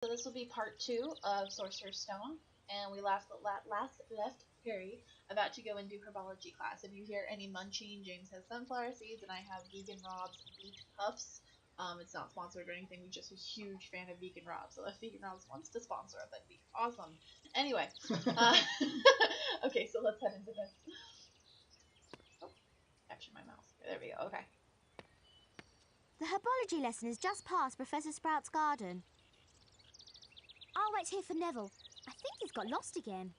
So this will be part 2 of Sorcerer's Stone, and we last left Perry about to go and do herbology class. If you hear any munching, James has sunflower seeds, and I have vegan Rob's beet puffs. It's not sponsored or anything. We're just a huge fan of vegan Rob, so if vegan Rob's wants to sponsor it, that'd be awesome. Anyway, okay, so let's head into this. Oh, capture my mouse. There we go. Okay. The herbology lesson is just past Professor Sprout's garden. I'll wait here for Neville. I think he's got lost again.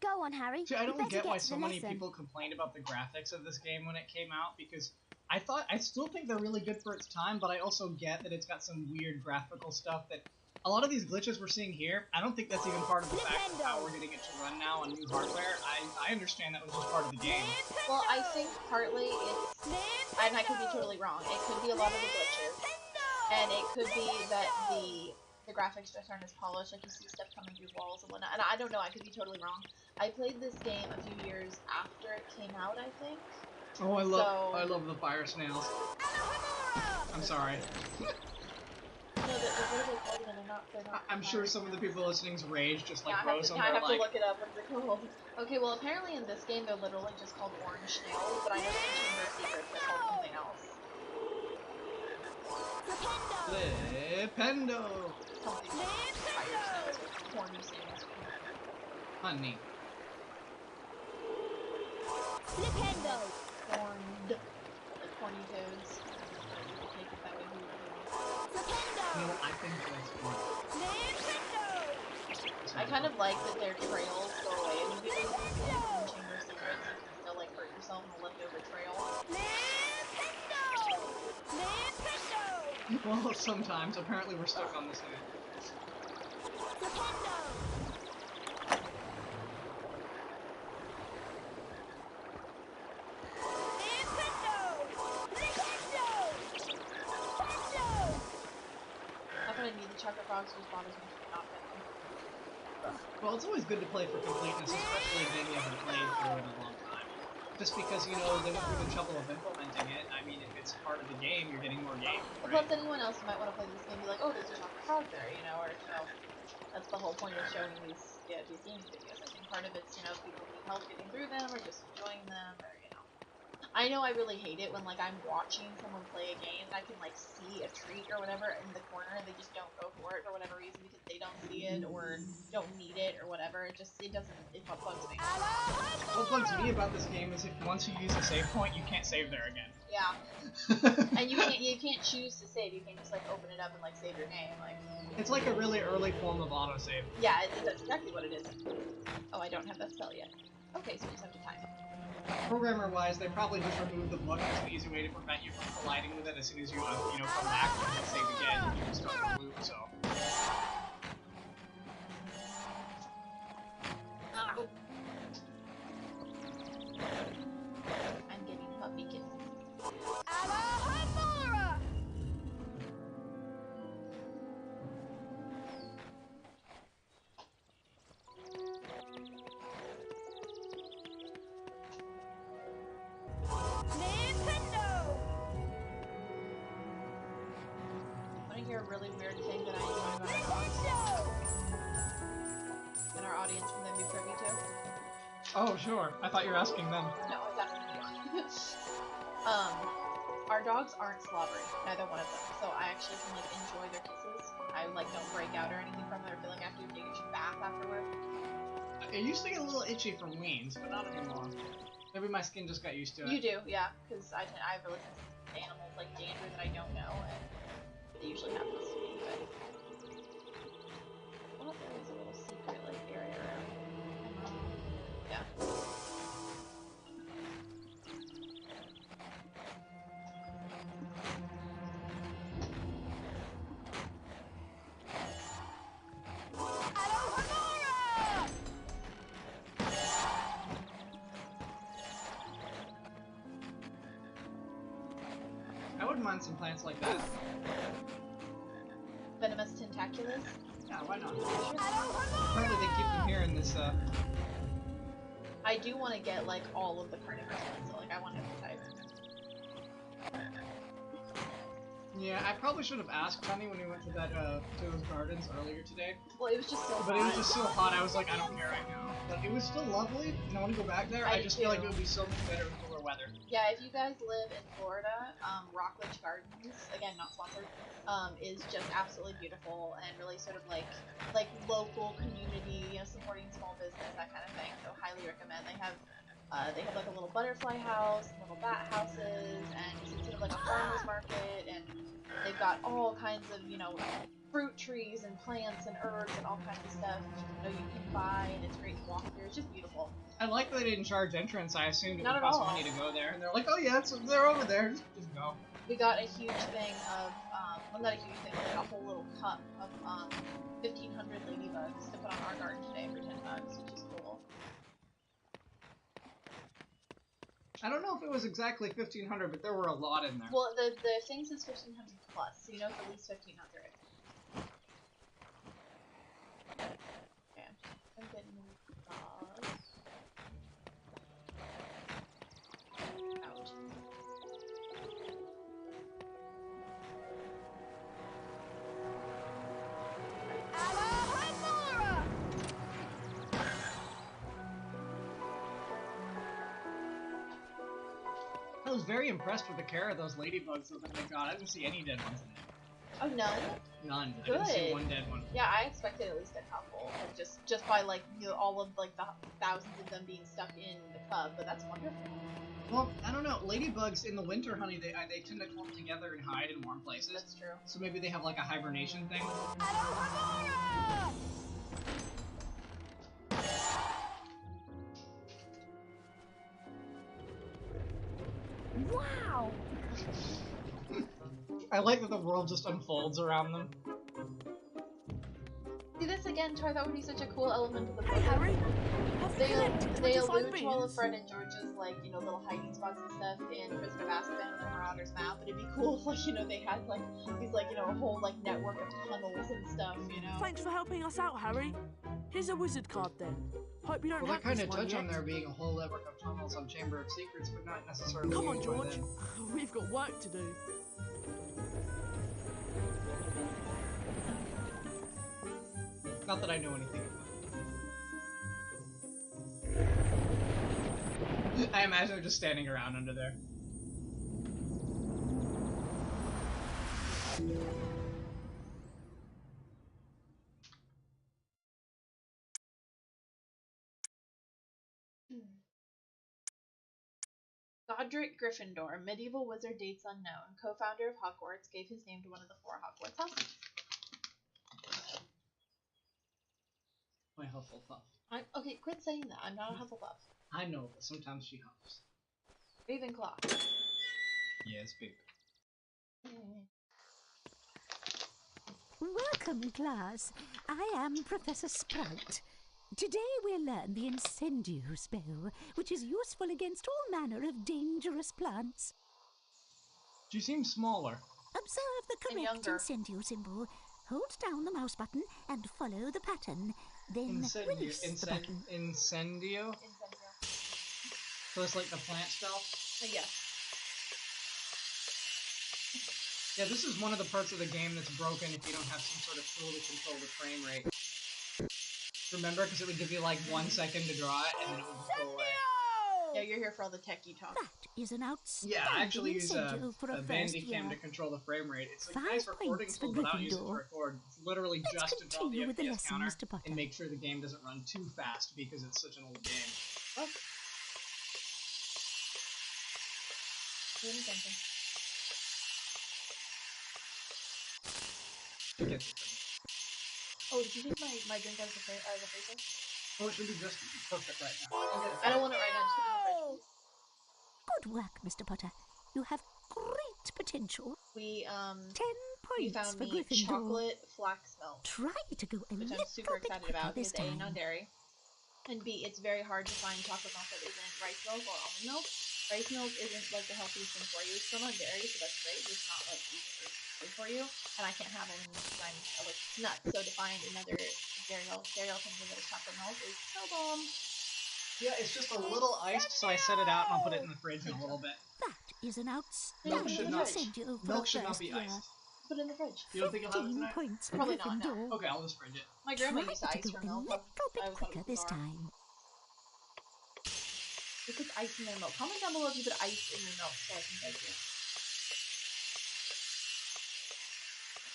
Go on, Harry. See, I don't get why so many lesson. people complained about the graphics of this game when it came out, because I still think they're really good for its time, but I also get that it's got some weird graphical stuff that a lot of these glitches we're seeing here, I don't think that's even part of the fact of how we're getting it to run now on new hardware. I understand that was just part of the game. Well, I think partly it's, and I could be totally wrong, it could be a lot of the glitches, and it could be that the graphics just aren't as polished, like you see stuff coming through walls and whatnot, and I don't know, I could be totally wrong. I played this game a few years after it came out, I think. Oh, I love the fire snails. I'm sorry. No, what are they called again? They're not I'm sure some of the people listening's rage just like yeah, rose on I their have to look it up. What's it called? Okay, well apparently in this game they're literally just called orange snails, but I know in Chamber of Secrets they're called something else. Flipendo! Something like fire snails or horny snails. Honey. Flipendo! Horned. Like horny toads. People take it that way. No, I think that's cool. I kind of like that their trails go away immediately in Chamber of Secrets. You can still like hurt yourself in the leftover trail. Well, sometimes. Apparently we're stuck on this thing. Not that I need the chocolate frogs, just bothers me to not get them. Well, it's always good to play for completeness, especially a game you haven't played through in a long time. Just because, you know, they went through the trouble of implementing it, I mean, if it's part of the game, you're getting more game, right? Plus, anyone else who might want to play this game be like, oh, there's a chocolate frog there, you know, or, you know, that's the whole point of showing these game videos. I think part of it's, you know, people need help getting through them, or just enjoying them, or, you know. I know I really hate it when, like, I'm watching someone play a game and I can, like, see a treat or whatever in the corner and they just don't go for it for whatever reason because they don't see it or don't need it or whatever. It bugs me. What bugs me about this game is if once you use a save point, you can't save there again. Yeah. And you can't choose to save. You can't just, like, open it up and, like, save your game. Like, it's like a really early form of autosave. yeah, that's exactly what it is. Oh, I don't have that spell yet. Okay, so we just have to time it. Programmer-wise, they probably just removed the book as an easy way to prevent you from colliding with it as soon as you, you know, come back and save again. You can start the loop, so. Oh. I'm getting puppy kisses. Want to hear a really weird thing that I enjoy about our dogs? And our audience can then be privy to? Oh, sure. I thought you were asking them. No, I was asking you. Our dogs aren't slobbery, neither one of them, so I actually can, like, enjoy their kisses. I, like, don't break out or anything from them or feel like I have to take a bath afterward. It used to get a little itchy from weans, but not anymore. Maybe my skin just got used to it. You do, yeah, because I have really sensitive animals, like dander, that I don't know, and it usually happens to me, but... I thought there was a little secret, like, area around. Yeah. I wouldn't mind some plants like that. Venomous tentaculus? Yeah, why not? Apparently they keep them here in this, I do want to get, like, all of the carnivorous ones, so, like, I want every type. Yeah, I probably should have asked Penny when we went to that to those gardens earlier today. Well, it was just so hot. But it was just so hot, I was like, I don't care right now. But it was still lovely, and I want to go back there. I just feel like it would be so much better in cooler weather. Yeah, if you guys live in Florida, Rockledge Gardens, again, not sponsored, is just absolutely beautiful and really sort of like local community, you know, supporting small business, that kind of thing. So highly recommend. They have like a little butterfly house, little bat houses, and it's sort of like a farmer's market, and they've got all kinds of, you know, fruit trees and plants and herbs and all kinds of stuff, you know, you can buy, and it's great to walk through. It's just beautiful. I like that they didn't charge entrance. I assumed it Not would at cost all. money to go there, and they're like, oh yeah, they're over there, just go. We got a huge thing of, well, not a huge thing, but like a whole little cup of 1,500 ladybugs to put on our garden today for $10, which is cool. I don't know if it was exactly 1,500, but there were a lot in there. Well, the thing says 1,500 plus, so you know it's at least 1,500. Okay, I'm getting the dogs. Out. I was very impressed with the care of those ladybugs that they got. I didn't see any dead ones in it. Oh, none? None. Good. I didn't see one dead one. Yeah, I expected at least a couple, like just by like, you know, all of like the thousands of them being stuck in the cub, but that's wonderful. Well, I don't know. Ladybugs in the winter, honey, they tend to clump together and hide in warm places. That's true. So maybe they have like a hibernation thing. Wow! I like that the world just unfolds around them. See this again, Tor, that would be such a cool element of the book. Hey, Harry! Have you collected They 25 allude to all of beans? Fred and George's, like, you know, little hiding spots and stuff in Prison of Azkaban and the Marauder's Map, but it'd be cool if, like, you know, they had, like, these, like, you know, a whole, like, network of tunnels and stuff, you know? Thanks for helping us out, Harry. Here's a wizard card then. Hope you don't Well, have that kind this of one touch yet. on there being a whole network of tunnels on Chamber of Secrets, but not necessarily. Come on, used by George. them. We've got work to do. Not that I know anything about it. I imagine they're just standing around under there. Godric Gryffindor, medieval wizard, dates unknown, co-founder of Hogwarts, gave his name to one of the 4 Hogwarts houses. My Hufflepuff. Okay, quit saying that. I'm not a Hufflepuff. I know, but sometimes she huffs. Ravenclaw. Yes, big. Welcome, class. I am Professor Sprout. Today we'll learn the Incendio spell, which is useful against all manner of dangerous plants. She seems smaller. Observe the And correct younger. Incendio symbol. Hold down the mouse button and follow the pattern. Then release the button. Incendio? Incendio. So it's like the plant spell? Yes. Yeah, this is one of the parts of the game that's broken if you don't have some sort of tool to control the frame rate. Remember? Because it would give you like 1 second to draw it, and then it would just go away. Yeah, you're here for all the techie talk. That is an outstanding Yeah, I actually use Incendio for a a first year. Bandicam to control the frame rate. It's like a 5 nice recording points for tool, but I don't use it to Gryffindor. record. It's literally Let's just to draw the continue with the FPS counter lessons, Mr. Potter. and make sure the game doesn't run too fast because it's such an old game. Oh. Doing something. Okay. Oh, did you use my drink as a freezer? Oh, it should be just perfect right now. I don't want it right now. Just put it in the fridge, please. Good work, Mr. Potter. You have great potential. We 10 you points found for me Gryffindor. chocolate flax milk, Try to go a which little I'm super bit excited quicker about this because A, time. non-dairy, and B, it's very hard to find chocolate milk that isn't rice milk or almond milk. Rice milk isn't like the healthiest thing for you. It's still non-dairy, so that's great. It's not like good for you, and I can't have almond milk because I'm allergic to nuts. So to find another dairy alternate that is chocolate milk is so bomb. Yeah, it's just a little iced, so I set it out and I'll put it in the fridge in a little bit. That is an Milk outstanding should not- incendio for Milk a should not first be year. iced. Put it in the fridge. You don't think you'll have it 15 tonight? points for Probably not, no. Gryffindor. Okay, I'll just fridge it. My grandma Try used to to ice go her a milk. little I bit always thought it quicker was this bizarre. time. Who puts ice in their milk? Comment down below if you put ice in your milk so I can thank you.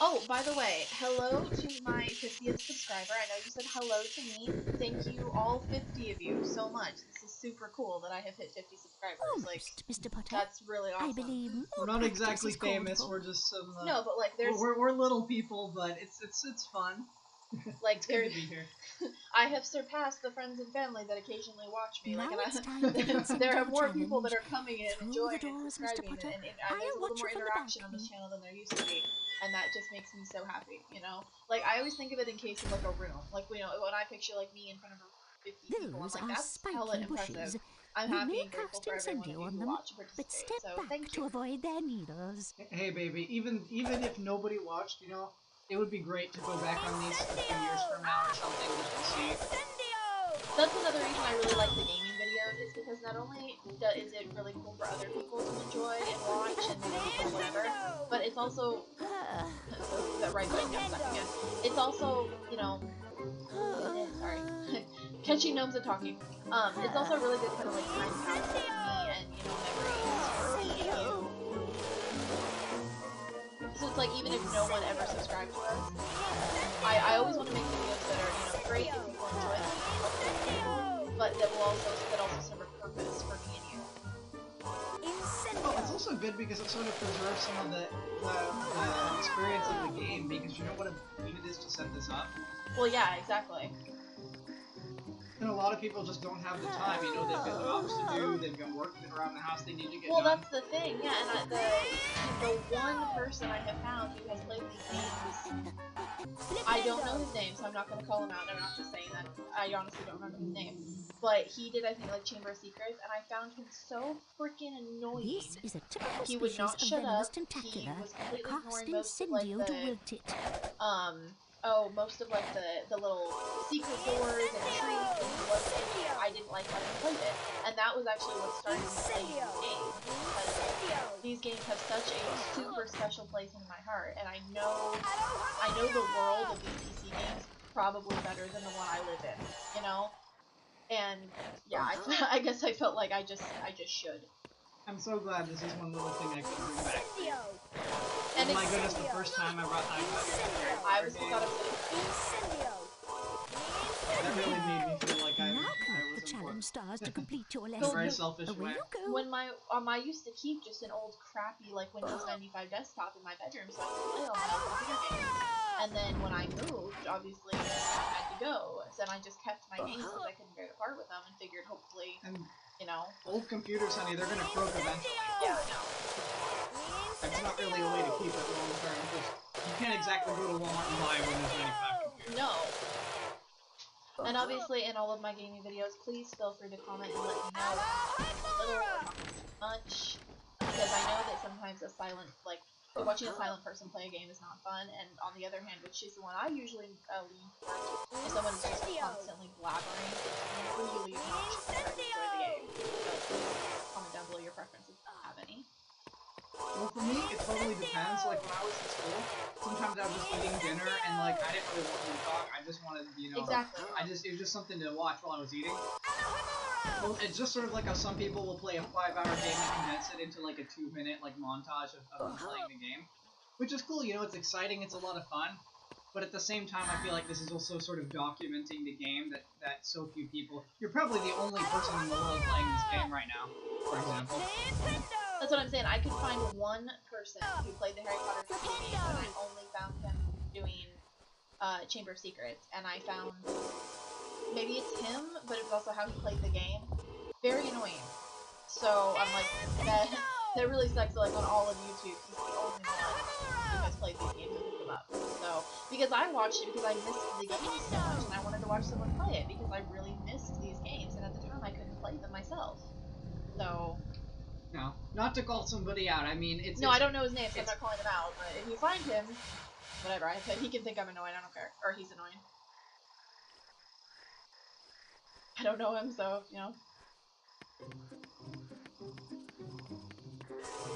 Oh, by the way, hello to my 50th subscriber. I know you said hello to me. Thank you, all 50 of you, so much. This is super cool that I have hit 50 subscribers. Almost, Mr. Potter. That's really awesome. I believe more We're not practice exactly is called famous. for. We're just some. No, but like there's We're little people, but it's fun. like It's good there to be here. I have surpassed the friends and family that occasionally watch me. Now Like, it's time for the there are incendio more people that challenge. are coming in, Through enjoying the and doors, Mr. subscribing, Potter. and there's I'll a little watch more you from the interaction on this balcony. channel than there used to be, and that just makes me so happy. You know, like I always think of it in case of like a room. Like when I picture like me in front of a room of 50 people, I'm Those like are that's hella spiky impressive. bushes. I'm You happy may and grateful cast for every one of incendio you on who them, watch and but participate. step So back thank to you. avoid their needles. Hey, baby. Even if nobody watched, you know, it would be great to go back on these a few years from now or something just to see. That's another reason I really like the gaming videos, is because not only is it really cool for other people to enjoy and watch and maybe whatever, but it's also that right button got stuck again. It's also, you know, sorry, catching gnomes and talking. It's also a really good kind of like time capsule for me and you know memories for me and you. So it's like even if no one ever subscribed to us, I always want to make videos that are you know great if people enjoy them, but that also serve a purpose for me and you. Oh, it's also good because it sort of preserves some of the experience of the game because you know what a pain it is to set this up. Well, yeah, exactly. And a lot of people just don't have the time. You know, they've got jobs to do, they've got work around the house they need to get Well, done. that's the thing, yeah. And the one person I have found who has played these games, I don't know his name, so I'm not going to call him out. I'm not just saying that. I honestly don't remember his name. But he did, I think, like Chamber of Secrets, and I found him so freaking annoying. This is a typical He would species not of shut venomous up. He tentacula. was completely Cast ignoring most of like incendio to the wilt it. most of like the little secret doors and trees, and he wasn't. I didn't like how he played it, and that was actually what started me playing these games. Because these games have such a super special place in my heart, and I know the world of these PC games probably better than the one I live in, you know. And yeah, I guess I felt like I just should. I'm so glad this is one little thing I could bring back. And Oh my goodness, the first time I got I was game, thought it that really made me feel like I Now was collect the challenge important. stars to complete your In a lesson. very selfish Away way. you go. when I used to keep just an old crappy like Windows 95 desktop in my bedroom so I could play all my old computer games. And then when I moved, obviously I had to go. So then I just kept my games because I couldn't bear to part with them and figured hopefully, And you know. old computers, honey, they're gonna croak eventually. Yeah, I know. That's not really a way to keep it long term. Just you can't exactly go to Walmart and buy a Windows 95 computer. No. And obviously in all of my gaming videos, please feel free to comment and let me know if I'm little or not too much. Because I know that sometimes watching a silent person play a game is not fun, and on the other hand, which is the one I usually lean towards, is someone who's just constantly blabbering. It's really obnoxious and hard to enjoy the game. So please comment down below your preferences if you have any. Well, for me, it totally depends. Like, when I was in school, sometimes I was just eating dinner, and, like, I didn't really want to talk. I just wanted, you know... Exactly. It was just something to watch while I was eating. Well, it's just sort of like how some people will play a 5-hour game and condense it into, like, a 2-minute, like, montage of them playing the game. Which is cool, you know, it's exciting, it's a lot of fun. But at the same time, I feel like this is also sort of documenting the game that so few people... You're probably the only person in the world playing this game right now, for example. That's what I'm saying. I could find one person who played the Harry Potter PC games, and I only found him doing Chamber of Secrets, and I found maybe it's him, but it was also how he played the game. Very annoying. So I'm like, that really sucks. So, like on all of YouTube, he's the only one who has played these games and picked them up. So because I watched it because I missed the game so much, and I wanted to watch someone play it because I really missed these games, and at the time I couldn't play them myself. So. No, not to call somebody out. I mean, it's... No, I don't know his name, so I'm not calling him out. But if you find him, whatever. He can think I'm annoying. I don't care. Or he's annoying. I don't know him, so, you know.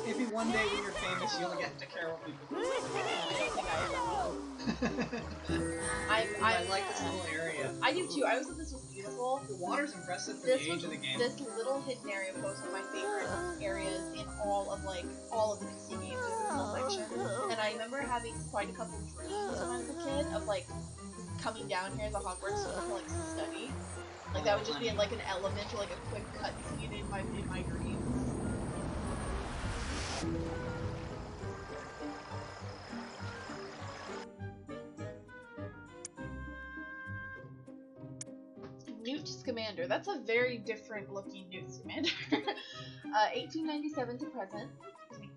Maybe one day when you're famous, you'll get to care what people think. I don't think I ever will. I like this little area. I do too. I always thought this was beautiful. The water's impressive for the age of the game. This little hidden area was one of my favorite areas in all of the PC games. This little section. And I remember having quite a couple dreams when I was a kid of like coming down here as a Hogwarts school to like study. Like that would just be like an element or like a quick cutscene in my dreams. Newt Scamander. That's a very different looking Newt Scamander. 1897 to present. Excuse me.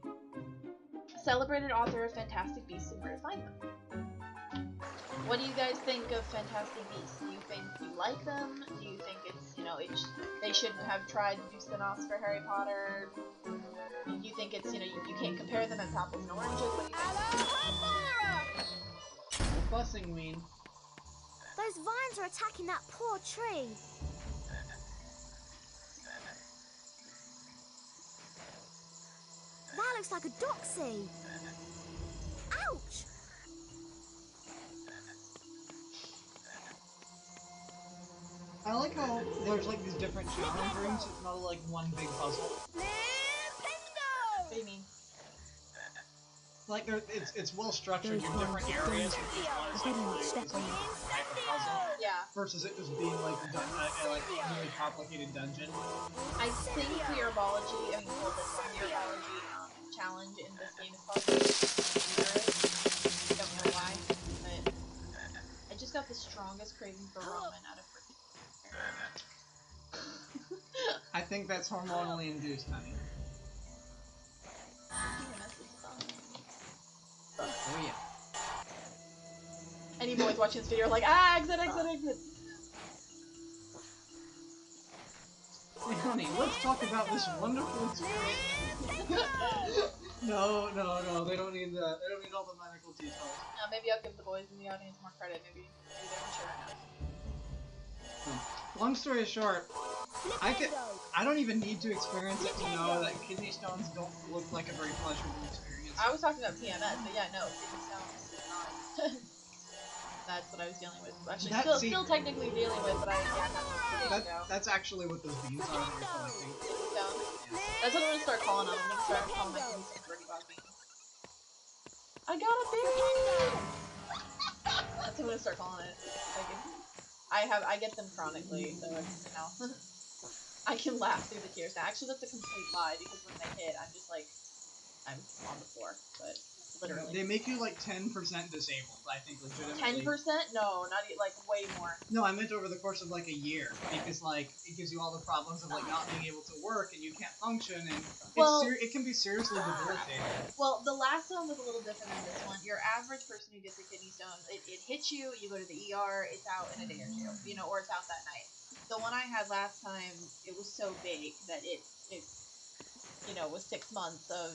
Celebrated author of Fantastic Beasts and Where to Find Them. What do you guys think of Fantastic Beasts? Do you think you like them? Do you think it's, you know, they shouldn't have tried to do spin-offs for Harry Potter? Do you think it's, you know, you can't compare them as apples and oranges? What do you think? Fussing mean. Those vines are attacking that poor tree. That looks like a doxy. Ouch! I like how there's like these different challenge rooms. It's not like one big puzzle. What do you mean? Like it's well structured. You're different areas. Yeah. Versus it just being like a really complicated dungeon. I think the herbology, the herbology challenge in this game is probably I don't know why, but I just got the strongest craving for ramen out of freaking. I think that's hormonally induced, honey. Oh yeah. Any boys watching this video are like, ah, exit, exit, exit. Hey honey, let's talk about this wonderful experience. No, they don't need that. They don't need all the medical details. Maybe I'll give the boys in the audience more credit. Maybe they're mature enough. Long story short, I don't even need to experience it to know that kidney stones don't look like a very pleasurable experience. I was talking about PMS, but yeah, no, kidney stones is not. That's what I was dealing with. Actually, still technically dealing with, but That's actually what those beans are that you're collecting. Yeah. That's what I'm gonna start calling them. I'm gonna start calling my kidney stones Birdie Bog beans. I got a bean! That's what I'm gonna start calling it. I get them chronically, so it's, you know, I can laugh through the tears. Now, actually, that's a complete lie because when they hit, I'm just like, I'm on the floor, but literally. They make you like 10% disabled, I think, legitimately. 10%? No, not like way more. No, I meant over the course of like a year, because like it gives you all the problems of like not being able to work and you can't function, and it can be seriously debilitating. Well, the last one was a little different than this one. Your average person who gets a kidney stone, it hits you, you go to the ER, it's out in a day or two, you know, or it's out that night. The one I had last time, it was so big that it you know, was 6 months of,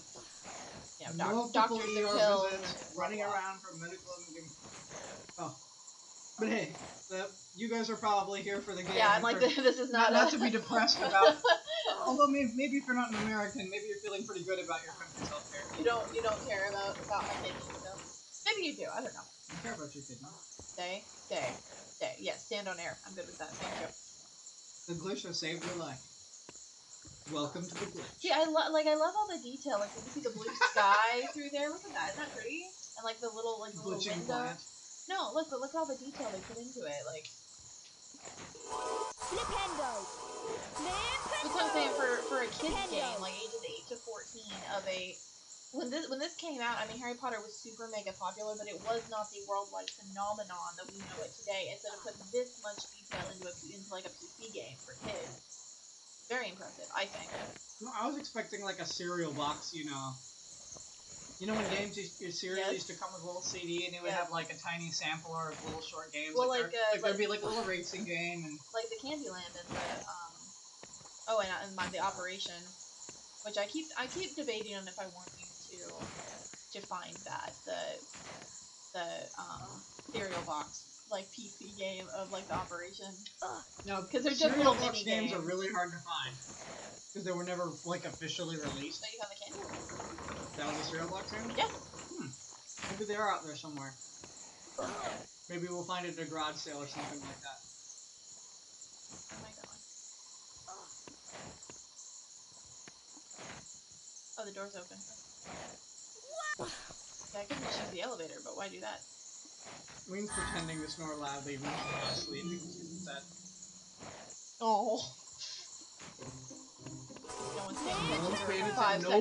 you know, doctors and pills, running around for medical imaging. Oh, but hey, you guys are probably here for the game. Yeah, I'm like, this is not to be depressed about. Although maybe if you're not an American, maybe you're feeling pretty good about your country's healthcare. You don't care about my kidneys, so maybe you do. I don't know. I care about your kidneys. Stay. Yes, stand on air. I'm good with that. Thank you. The glitch has saved your life. Welcome to the glitch. See, I love all the detail. Like, you can see the blue sky through there. Look at that. Isn't that pretty? And like the little glitching window. plant. No, look at all the detail they put into it. Like, Flipendo. that's what I'm saying for a kid's game, like ages 8 to 14 of a. When this came out, I mean, Harry Potter was super mega popular, but it was not the worldwide phenomenon that we know it today. Instead of putting this much detail into like a PC game for kids. Very impressive, I think. No, I was expecting like a cereal box, you know. You know when games, your cereal used to come with a little CD, and it would have like a tiny sampler of little short games. Well, there'd be like a little racing game and like the Candyland and the and the Operation, which I keep debating on if I want you to find that the cereal box like PC game of like the operation. No, 'Cause they're just cereal little box mini games are games. really hard to find because they were never like officially released. So you found the candy? That was a cereal box game? Yeah. Maybe they are out there somewhere. Maybe we'll find it at a garage sale or something like that. Oh my god. Oh, the door's open. Yeah, I could just use the elevator, but why do that? Ween's pretending to snore loudly when she's not asleep because she's upset. Oh. No one's paying No one's attention paying for attention.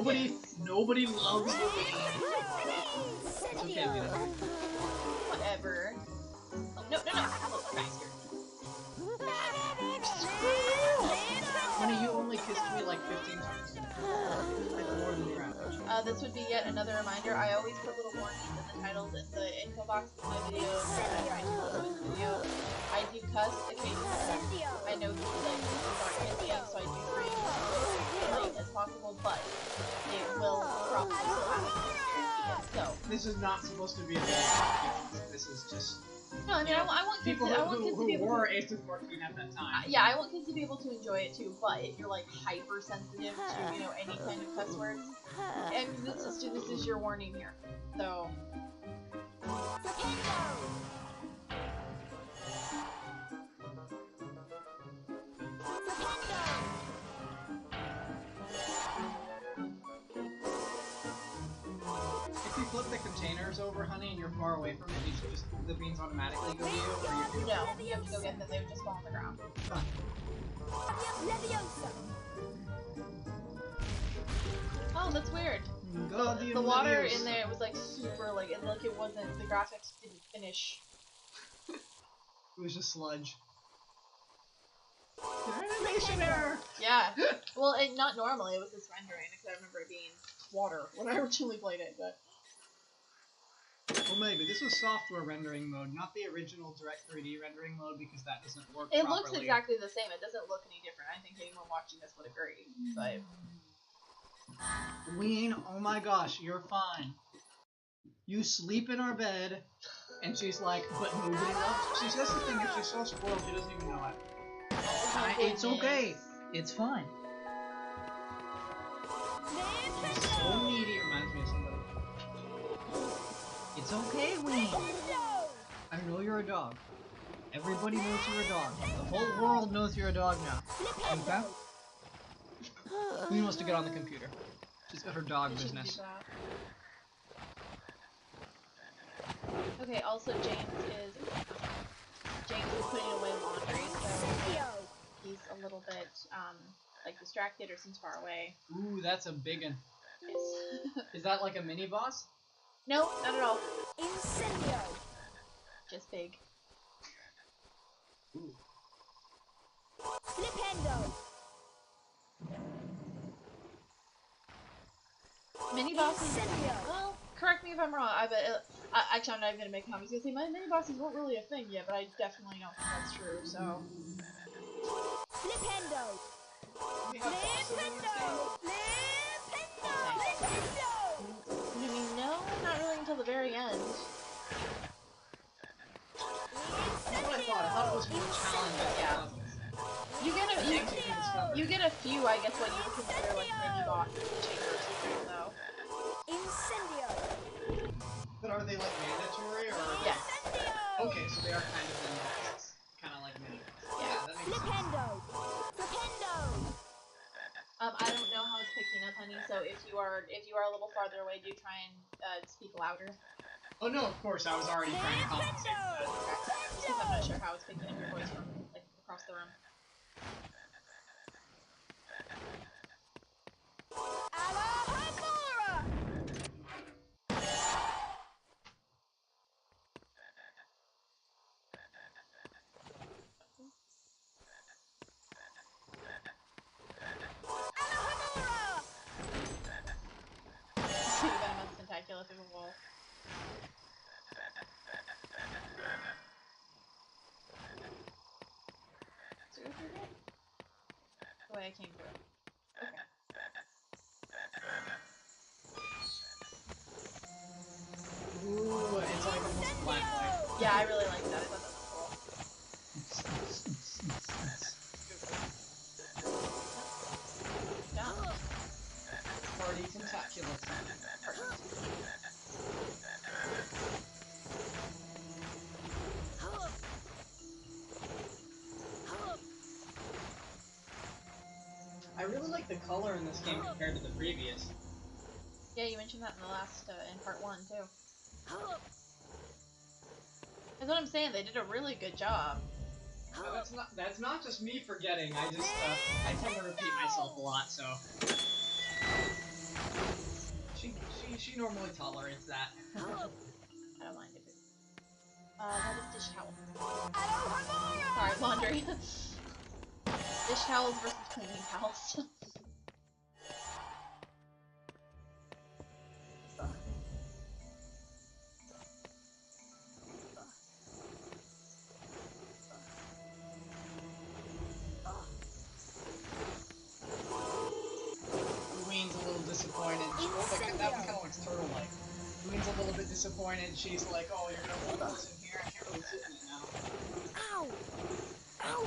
5 Nobody loves the Ween. It's okay, Ween. Whatever. Oh, no. Look, guys, here. Honey, you only kissed me like 15 times. Like more than your average. This would be yet another reminder. I always put little warnings in the titles in the info box of my videos. I try to post this video. I do cuss occasionally. I know these aren't kids, so I do try and keep it as light as possible, but it will probably still happen. So This is not supposed to be a video. This is just no, I mean I want kids people to, I want kids to be who able were to. 8 to 14 at that time. Yeah, I want kids to be able to enjoy it too, but if you're like hypersensitive to, you know, any kind of cuss words, and this is your warning here. So If you flip the containers over, honey, and you're far away from it, the beans automatically go to you, or you do? no, you have to go get them. They would just fall on the ground. Fun. Oh, that's weird. The water in there was like super like it wasn't, the graphics didn't finish. It was just sludge. Animation error! Yeah. Well, not normally. It was just rendering because I remember it being water when I originally played it, but. Well, maybe. This was software rendering mode, not the original Direct 3D rendering mode, because that doesn't work It properly. looks exactly the same. It doesn't look any different. I think anyone watching this would agree. But Ween, oh my gosh, you're fine. You sleep in our bed, and she's like, but nobody loves. She says the thing, if she's so spoiled, she doesn't even know it. It's okay. It's fine. She's so needy, it reminds me of somebody. It's okay, Ween. I know you're a dog. Everybody knows you're a dog. The whole world knows you're a dog now. Okay? Ween wants to get on the computer. She's got her dog you shouldn't business. do that. Okay. Also, James is putting away laundry, so he's a little bit like distracted or seems far away. Ooh, that's a big one. Yes. Is that like a mini boss? No, not at all. Just big. Ooh. Mini bosses. Well, correct me if I'm wrong. Actually, I'm not even gonna make comments. I was gonna say my mini bosses weren't really a thing yet, but I definitely don't think that's true. So. We have bosses in this game? I mean, no, not really until the very end. That's what I thought. I thought it was more challenging. Yeah. You get a few, I guess, what you would consider like mini bosses in Chamber of Secrets, though. But are they like mandatory or? Yes. Okay, so they are kind of mini bosses. Kind of like mini bosses. Yeah, that makes sense. I don't know how it's picking up, honey. So if you are a little farther away, do try and speak louder. Oh no, of course, I was already trying to compensate for that. Just 'cause I'm not sure how it's picking up your voice from like across the room. So you got a month tentacular through the wall. So go through it? The way I came through. Okay. Ooh, it's like almost black light. Yeah, I really like that. I thought that was really like the color in this game compared to the previous. Yeah, you mentioned that in the last, in part 1, too. That's what I'm saying, they did a really good job. No, that's not just me forgetting, I just, I tend to repeat myself a lot, so... She normally tolerates that. I don't mind if it... that is dish towel. Sorry, laundry. Dish towels versus cleaning towels. Queen's a little disappointed. That one kind of looks turtle-like. Queen's a little bit disappointed. She's like, oh, you're gonna put this in here? I can't really sit in it now. Ow!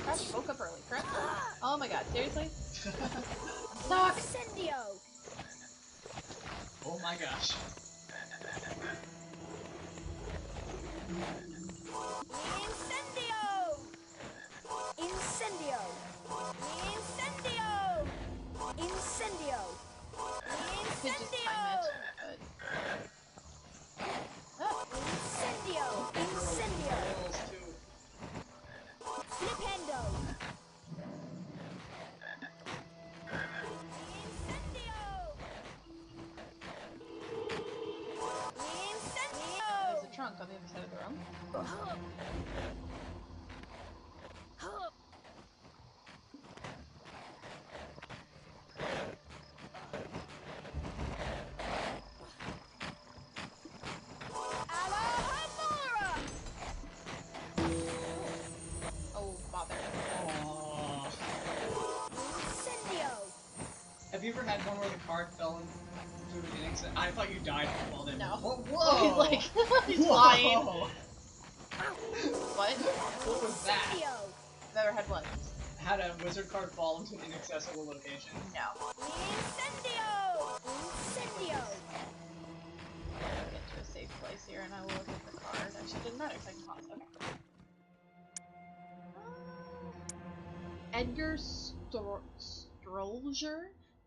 Crap, you woke up early. Crap. Oh my god, seriously? Suck! Incendio! Oh my gosh. Incendio! Incendio! Incendio! Incendio! Could just time it, but... Oh. Incendio! Incendio! Flipendo! There's a trunk on the other side of the room. Oh, bother. Aww. Incendio! Have you ever had one where the card fell into an innings? I thought you died while they... No. Whoa! He's like, he's Whoa! flying. What? What was that? I've never had one. Had a wizard card fall into an inaccessible location? No. Incendio! Incendio! Get to a safe place here and I will look at the card. Actually, it didn't matter because I can pause. Okay. Edgar Strolger,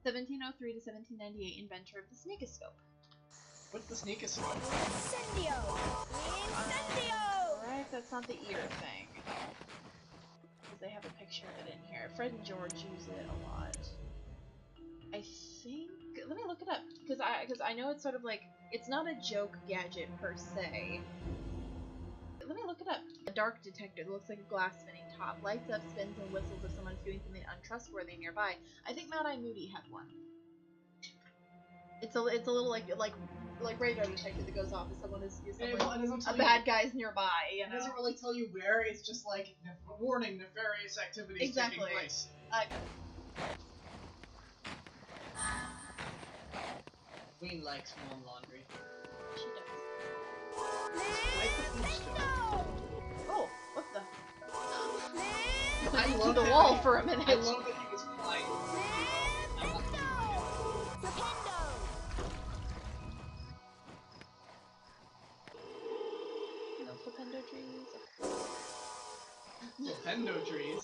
1703 to 1798, inventor of the sneakoscope. What's the sneakoscope? Incendio! Incendio! Right, that's not the ear thing. Because they have a picture of it in here. Fred and George use it a lot. I think... Let me look it up. Because I know it's sort of like... It's not a joke gadget per se. Let me look it up. A dark detector that looks like a glass spinning top. Lights up, spins, and whistles if someone is doing something untrustworthy nearby. I think Mad Eye Moody had one. It's a little like radar detector that goes off if someone is a bad guy's nearby. You know? It doesn't really tell you where. It's just like warning, nefarious activities taking place. Queen likes warm laundry. She does. Nintendo! Oh, what the? I To love the that wall he- for a minute. I love that he was flying. Flipendo! No flipendo trees. Nintendo trees.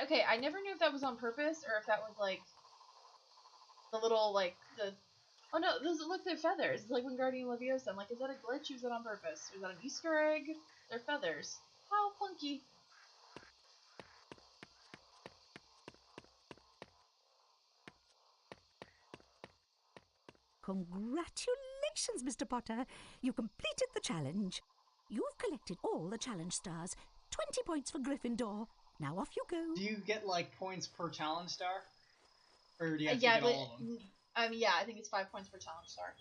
See, I never knew if that was on purpose or if that was like the little like the. Oh no, those look, they're feathers. It's like when Guardian Leviosa. I'm like, is that a glitch or is that on purpose? Or is that an Easter egg? They're feathers. How funky. Congratulations, Mr. Potter. You completed the challenge. You've collected all the challenge stars. 20 points for Gryffindor. Now off you go. Do you get like points per challenge star? Or do you have Yeah, to get all of them? yeah, I think it's 5 points per challenge star.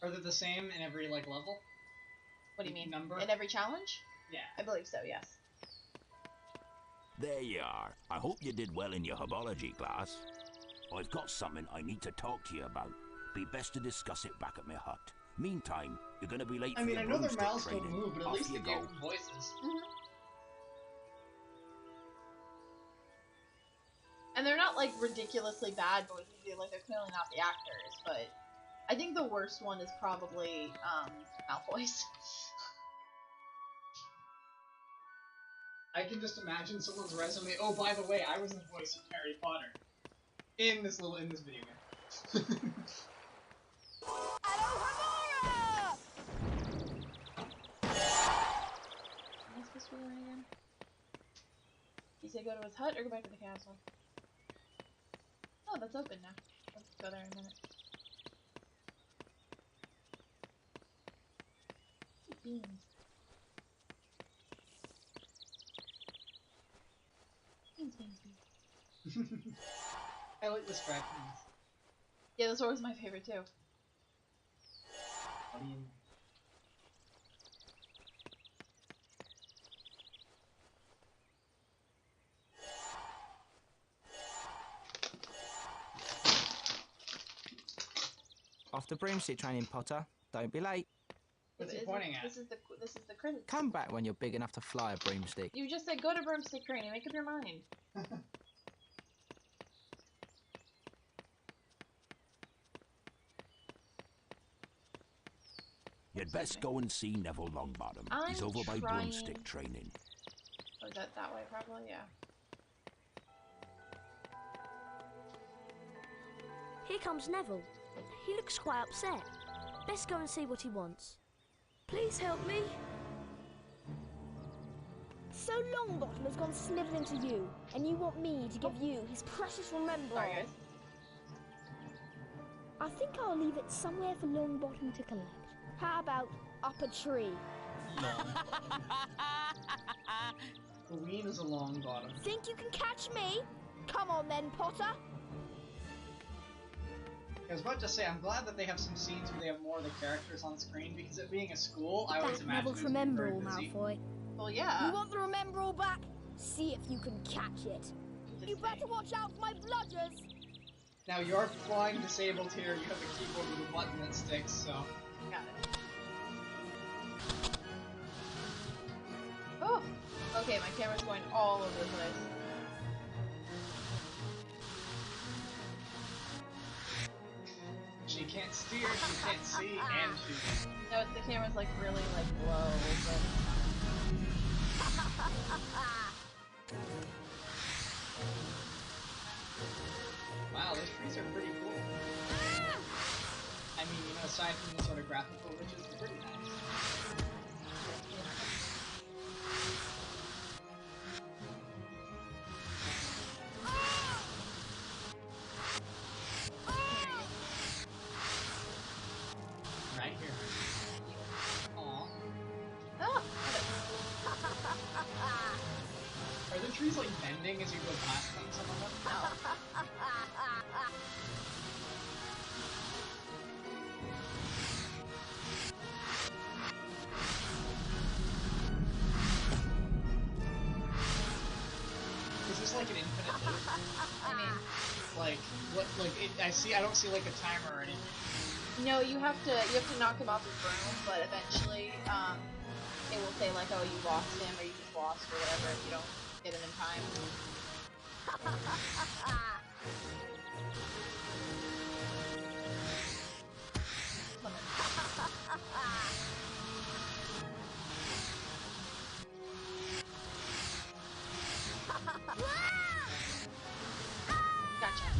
Are they the same in every like level? What do you mean? Number? In every challenge? Yeah. I believe so, yes. There you are. I hope you did well in your herbology class. I've got something I need to talk to you about. Be best to discuss it back at my hut. Meantime, you're gonna be late I for mean, your I know their broomstick mouths don't training. move, but at Off least you they go. gave them voices. And they're not like ridiculously bad voices, like they're clearly not the actors, but I think the worst one is probably Malfoy's. I can just imagine someone's resume. Oh, by the way, I was the voice of Harry Potter in this video game. Am I supposed to be going again? You say go to his hut or go back to the castle? Oh, that's open now. Let's go there in a minute. Beans. Beans. I like the striped beans. Yeah, this was my favorite too. What do you... Off the broomstick training, Potter. Don't be late. What's he pointing at? This is the credits. Come back when you're big enough to fly a broomstick. You just said go to broomstick training. Make up your mind. You'd best go and see Neville Longbottom. He's I'm over by trying- broomstick training. Oh, is that way? Probably, yeah. Here comes Neville. He looks quite upset. Best go and see what he wants. Please help me. So Longbottom has gone snivelling to you, and you want me to give you his precious remembrance. Sorry, guys. I think I'll leave it somewhere for Longbottom to collect. How about up a tree? Queen is a long bottom. Think you can catch me? Come on then, Potter. I was about to say, I'm glad that they have some scenes where they have more of the characters on screen, because it being a school, I always That imagine Neville's it was very remember-all, busy. Malfoy. Well, yeah. You want the remember-all back? See if you can catch it. You better watch out for my bludgers. Now, you're flying disabled here, you have a keyboard with a button that sticks, so... Got it. Oh! Okay, my camera's going all over the place. She can't steer, she can't see, and shoot. No, it's the camera's like really like low, but... Wow, those trees are pretty cool. I mean, you know, aside from the sort of graphical riches, they're pretty nice. Right here. Aww. Ah! Are the trees like bending as you go past them, some of them? Is this like an infinite loop? I mean, Like, what, like, I don't see like a timer or anything. no, you have to knock him off his broom, but eventually, it will say like, oh, you lost him, or you just lost, or whatever, if you don't get him in time. Gotcha.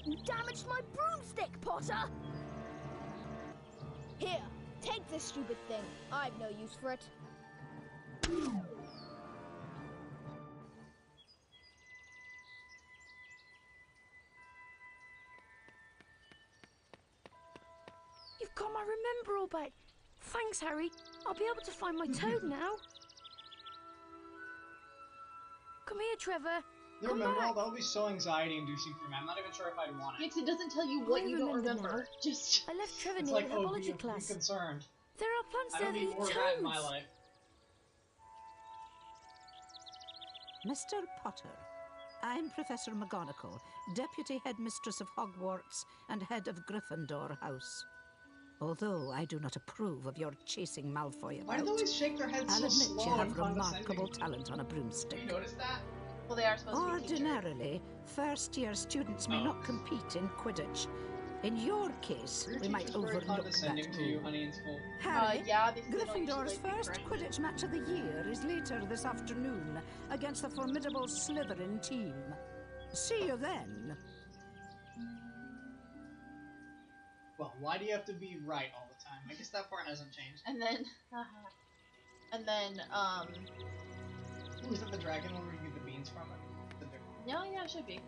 You damaged my broomstick, Potter! Here, take this stupid thing. I've no use for it. You've got my remember-all back. Thanks, Harry. I'll be able to find my toad now. Come here, Trevor. You Come remember all back. that would be so anxiety inducing for me. I'm not even sure if I'd want it. Because it doesn't tell you what I you don't remember remember. now. Just... I left Trevor It's near like, the oh, herbology be class. concerned. There are plants I there don't that need eat more of toads. that in my life. Mr. Potter, I'm Professor McGonagall, Deputy Headmistress of Hogwarts and Head of Gryffindor House. Although I do not approve of your chasing Malfoy Why do they about, always shake their heads I'll so admit slow you and have remarkable condescending? talent on a Have broomstick. you noticed that? Well, they are supposed to be teachers. Ordinarily, first-year students may Oh. not compete in Quidditch. In your case, Were your we might teachers very overlook that condescending to you, rule. honey, in school? Harry, Yeah, because they don't usually Gryffindor's like be first friendly. Quidditch match of the year is later this afternoon against the formidable Slytherin team. See you then. Well, why do you have to be right all the time? I guess that part hasn't changed. And then, Ooh, is that the dragon one where you get the beans from it? The different one. no, yeah, it should be.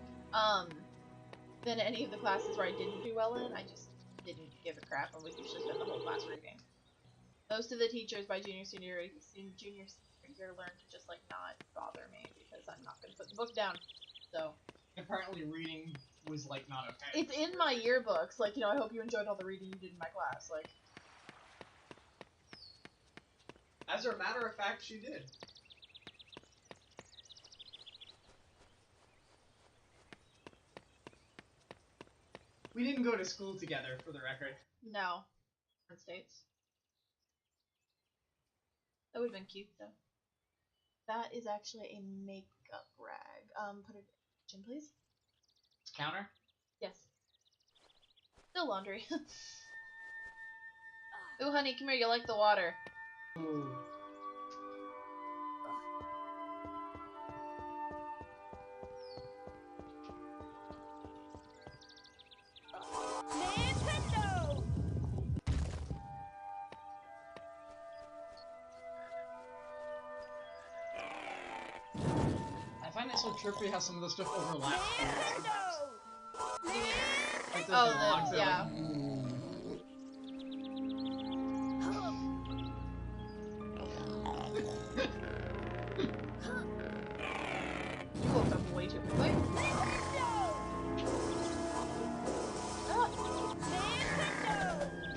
Then any of the classes where I didn't do well in, I just didn't give a crap and would usually spend the whole class reading. Most of the teachers by junior senior year learned to just like not bother me because I'm not going to put the book down. So Apparently reading was like not okay. it's in my yearbooks. Like, you know, I hope you enjoyed all the reading you did in my class. Like, as a matter of fact, she did. We didn't go to school together, for the record. no, different states. That would have been cute though. That is actually a makeup rag. Put it in, please. Counter? Yes. Still laundry. Ooh, honey, come here. You like the water? Ooh. Nintendo! I find it so trippy how some of the stuff overlaps. Like Oh, those vlogs that yeah. are like, ooh. You woke up way too quickly.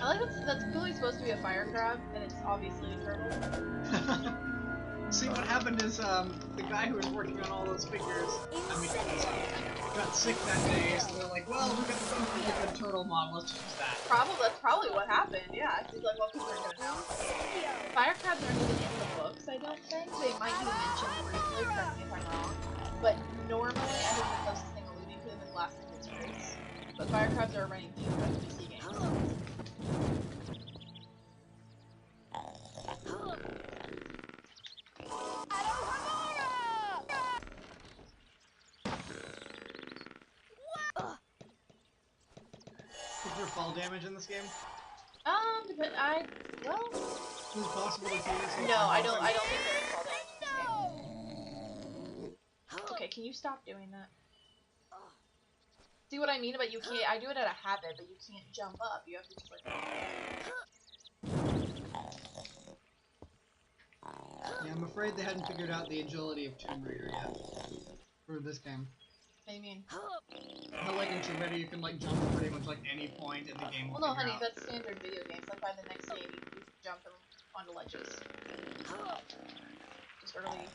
I like that's clearly supposed to be a fire crab, and it's obviously a turtle. See, what happened is, the guy who was working on all those figures, got sick that day, so they're like, well, we got this really good turtle model, let's use that. That's probably what happened, yeah. He's like, well, people are gonna know. Fire crabs aren't even in the books, I don't think. They might be mentioned briefly, correct me if I'm wrong. But normally, I think the closest thing alluding to them is last name is Trace. But fire crabs are a running theme throughout the PC games. Is there fall damage in this game? But well, Is it possible to see this? no, I don't think there is fall damage in this game. Okay, can you stop doing that? See what I mean about you can't, I do it out of habit, but you can't jump up, you have to just like... Yeah, I'm afraid they hadn't figured out the agility of Tomb Raider yet. For this game. What do you mean? How like in Tomb Raider you can like jump at pretty much like any point in the game. Well, no, honey, that's standard video games. Like by the next game, you can jump them onto ledges. Just early games.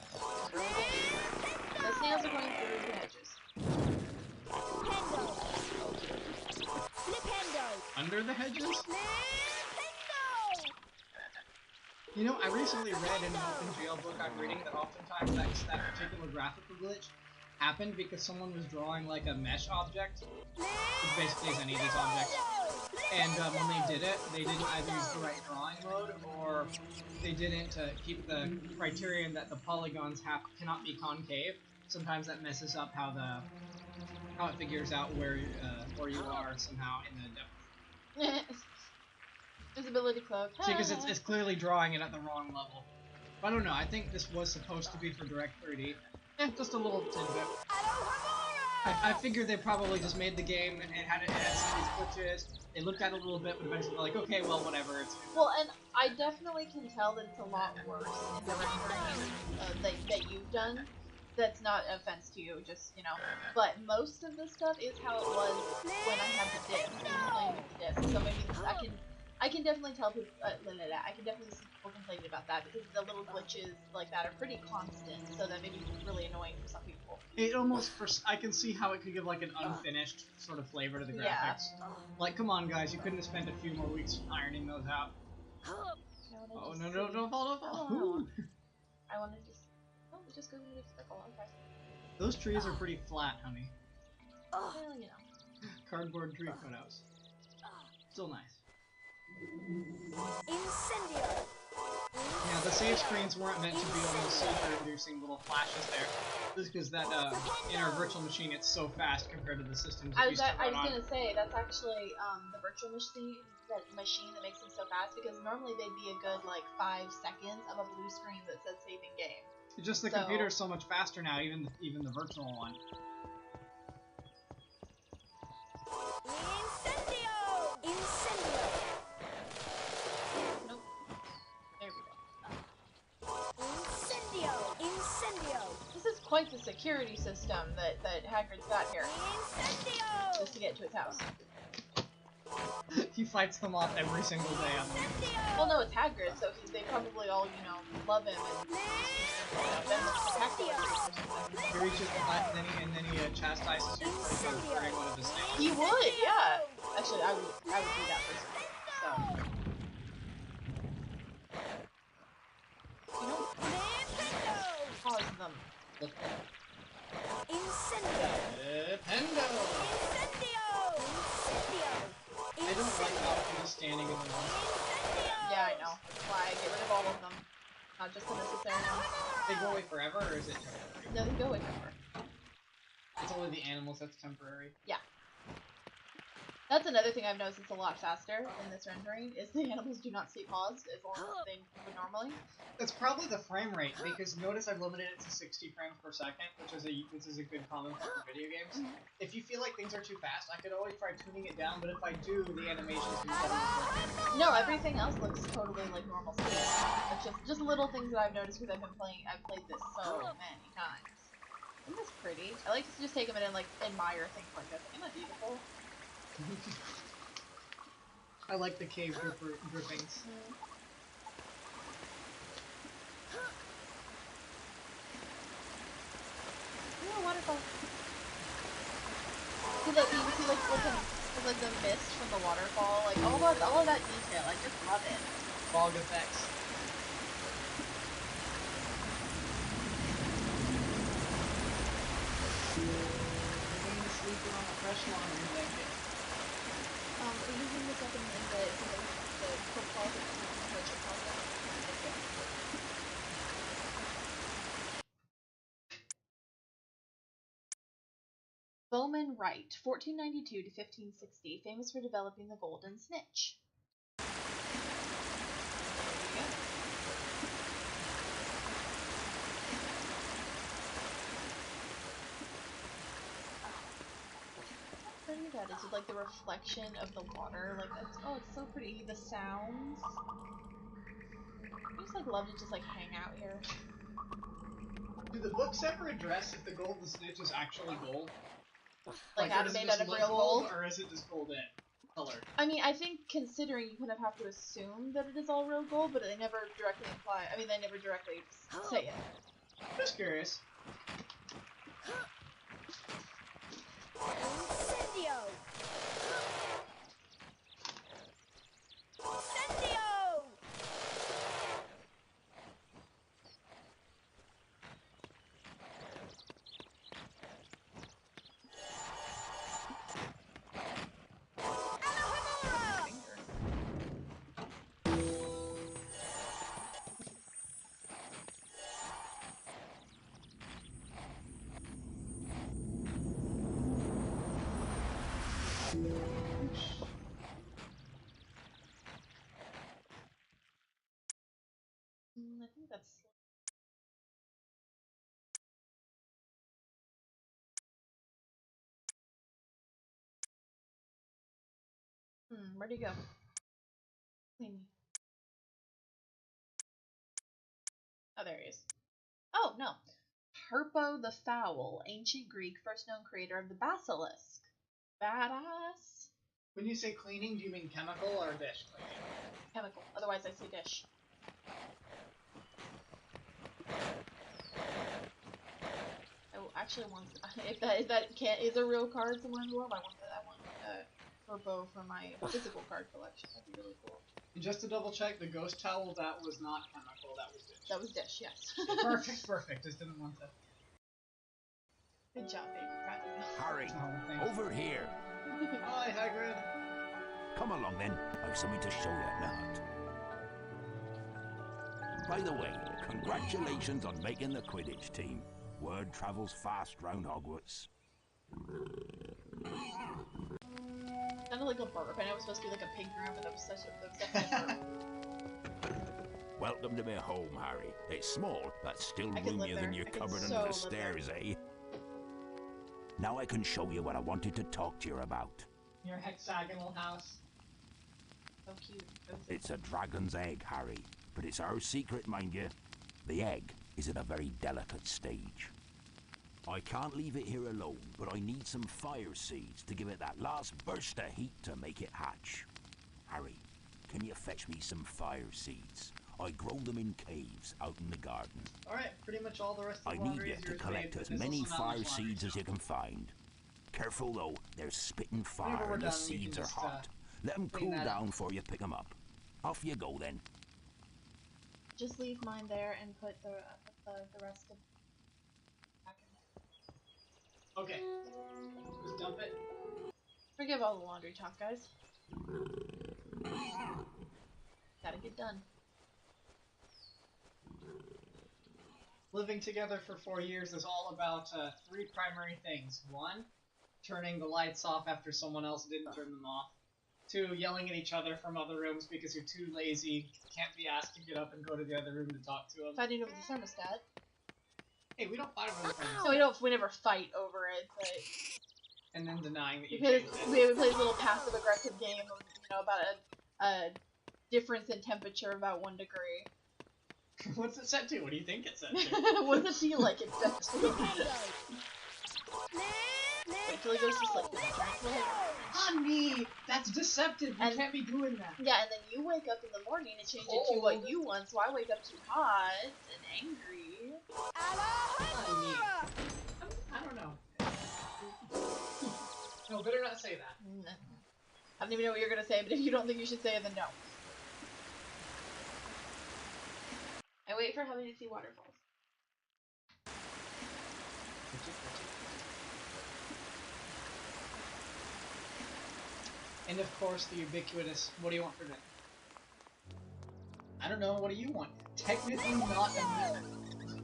The snails are going through the hedges. Under the hedges? You know, I recently read in an OpenGL book I'm reading that oftentimes that particular graphical glitch happened because someone was drawing like a mesh object, which basically is any of these objects, and when they did it, they didn't either use the right drawing mode or they didn't keep the criterion that the polygons cannot be concave. Sometimes that messes up how it figures out where you are somehow in the depth. Visibility cloak. See, because it's clearly drawing it at the wrong level. I don't know, I think this was supposed to be for Direct 3D. Just a little tidbit. I figured they probably just made the game and it had some of these glitches. They looked at it a little bit, but eventually they're like, okay, well, whatever. Well, and I definitely can tell that it's a lot worse in Direct 3D that you've done. That's not an offense to you, just, you know. But most of the stuff is how it was when I had the disc, and playing with the disc. So maybe I can definitely tell people, I can definitely see people complaining about that because the little glitches like that are pretty constant, so that maybe it's really annoying for some people. It almost, I can see how it could give like an unfinished sort of flavor to the graphics. Yeah. Like, come on guys, you couldn't have spent a few more weeks ironing those out. Oh, no, don't fall. I want to just, it just goes into a circle, okay. Those trees are pretty flat, honey. Well, you know. Cardboard tree cutouts. Still nice. Incendio! Yeah, the save screens weren't meant to be almost super-inducing little flashes there. Just because that, in our virtual machine, it's so fast compared to the systems it used to I run was on. gonna say, that's actually, the virtual machine that makes them so fast, because normally they'd be a good, like, 5 seconds of a blue screen that says saving game. Just the computer is so much faster now, even the virtual one. Incendio! Incendio! Nope. There we go. Incendio! Incendio! This is quite the security system that Hagrid's got here. Incendio! Just to get to his house. He fights them off every single day on them. Well, no, it's Hagrid, so they probably all, you know, love him and them protect him or something. He reaches the button and then he chastises you for hurting one of his snakes. He would, yeah. Actually, I would be that person. So. You know, pause them. Incendio! Pendo! Incendio! Incendio! I don't like how I'm just standing in the one. Yeah, I know. That's why I get rid of all of them. Not just the necessary ones. They go away forever, or is it temporary? No, they go away forever. It's only the animals that's temporary. Yeah. That's another thing I've noticed. It's a lot faster in this rendering, is the animals do not stay paused as long as they would normally. It's probably the frame rate, because notice I've limited it to 60 frames per second, which is a good common thing for video games. If you feel like things are too fast, I could always try tuning it down, but if I do, the animation's gonna be better. No, everything else looks totally like normal speed. It's just little things that I've noticed because I've played this so many times. Isn't this pretty? I like to just take a minute and like admire things like this. Isn't that beautiful? I like the cave drippings. Oh, waterfall. See, look, you can see like the mist from the waterfall, like all of that detail. I just love it. Fog effects. Sleeping on a fresh laundry blanket. We're using this up in the coat closet, the coat closet. Okay. Bowman Wright, 1492 to 1560, famous for developing the golden snitch. There you go. Pretty that is with like the reflection of the water, like that's it's so pretty. The sounds. I just like love to just like hang out here. Do the books ever address if the golden snitch is actually gold? Like made out of real gold, or is it just gold in color? I mean, I think considering you kind of have to assume that it is all real gold, but they never directly imply. I mean, they never directly say it. Just curious. Incendio! Incendio! I think that's. Where'd he go? Clean. Oh, there he is. Oh, no. Herpo the Foul, ancient Greek, first known creator of the basilisk. Badass. When you say cleaning, do you mean chemical or dish cleaning? Chemical. Otherwise, I say dish. I actually want if that is a real card somewhere in the world, I want Herpo for my physical card collection. That'd be really cool. And just to double check, the ghost towel, that was not chemical, that was dish. That was dish, yes. Perfect. Just didn't want to. Good job, baby. Proud of you. Harry, Oh, thanks. over here. Hi, Hagrid. Come along then, I've something to show you at my hut. By the way, congratulations on making the Quidditch team. Word travels fast round Hogwarts. Sounded like a burp. I know it was supposed to be like a pink room, but that was definitely a burp. Welcome to my home, Harry. It's small, but still I could live roomier than there. your I could cupboard so under the live there. stairs, eh? Now I can show you what I wanted to talk to you about. Your hexagonal house. So cute. It's a dragon's egg, Harry. But it's our secret, mind you. The egg is in a very delicate stage. I can't leave it here alone, but I need some fire seeds to give it that last burst of heat to make it hatch. Harry, can you fetch me some fire seeds? I grow them in caves out in the garden. Alright, pretty much all the rest of I the need laundry you is to yours, collect babe, as but there's many also not fire much laundry seeds as stuff. you can find. Careful though, they're spitting Whenever fire we're and the done, we can seeds are just, hot. Let them clean cool that up. down before you pick them up. Off you go then. Just leave mine there and put the rest of back in there. Okay. Just dump it. Forgive all the laundry talk, guys. Gotta get done. Living together for 4 years is all about 3 primary things. 1, turning the lights off after someone else didn't turn them off. 2, yelling at each other from other rooms because you're too lazy, can't be asked to get up and go to the other room to talk to them. Fighting over the thermostat. Hey, we don't fight over the things. No, we never fight over it, but And then denying that you because changed it. we play this little passive-aggressive game of, about a difference in temperature of about 1 degree. What's it set to? What do you think it's set to? What does it feel like it's set to? Wait till he goes to sleep. Honey! That's deceptive! You And- can't be doing that! Yeah, and then you wake up in the morning and change it to what you want, so I wake up too hot and angry. Honey. I don't know. No, better not say that. I don't even know what you're gonna say, but if you don't think you should say it, then no. I wait for Heaven to see waterfalls. And of course, the ubiquitous, what do you want for dinner? I don't know, what do you want? Technically not a dinner.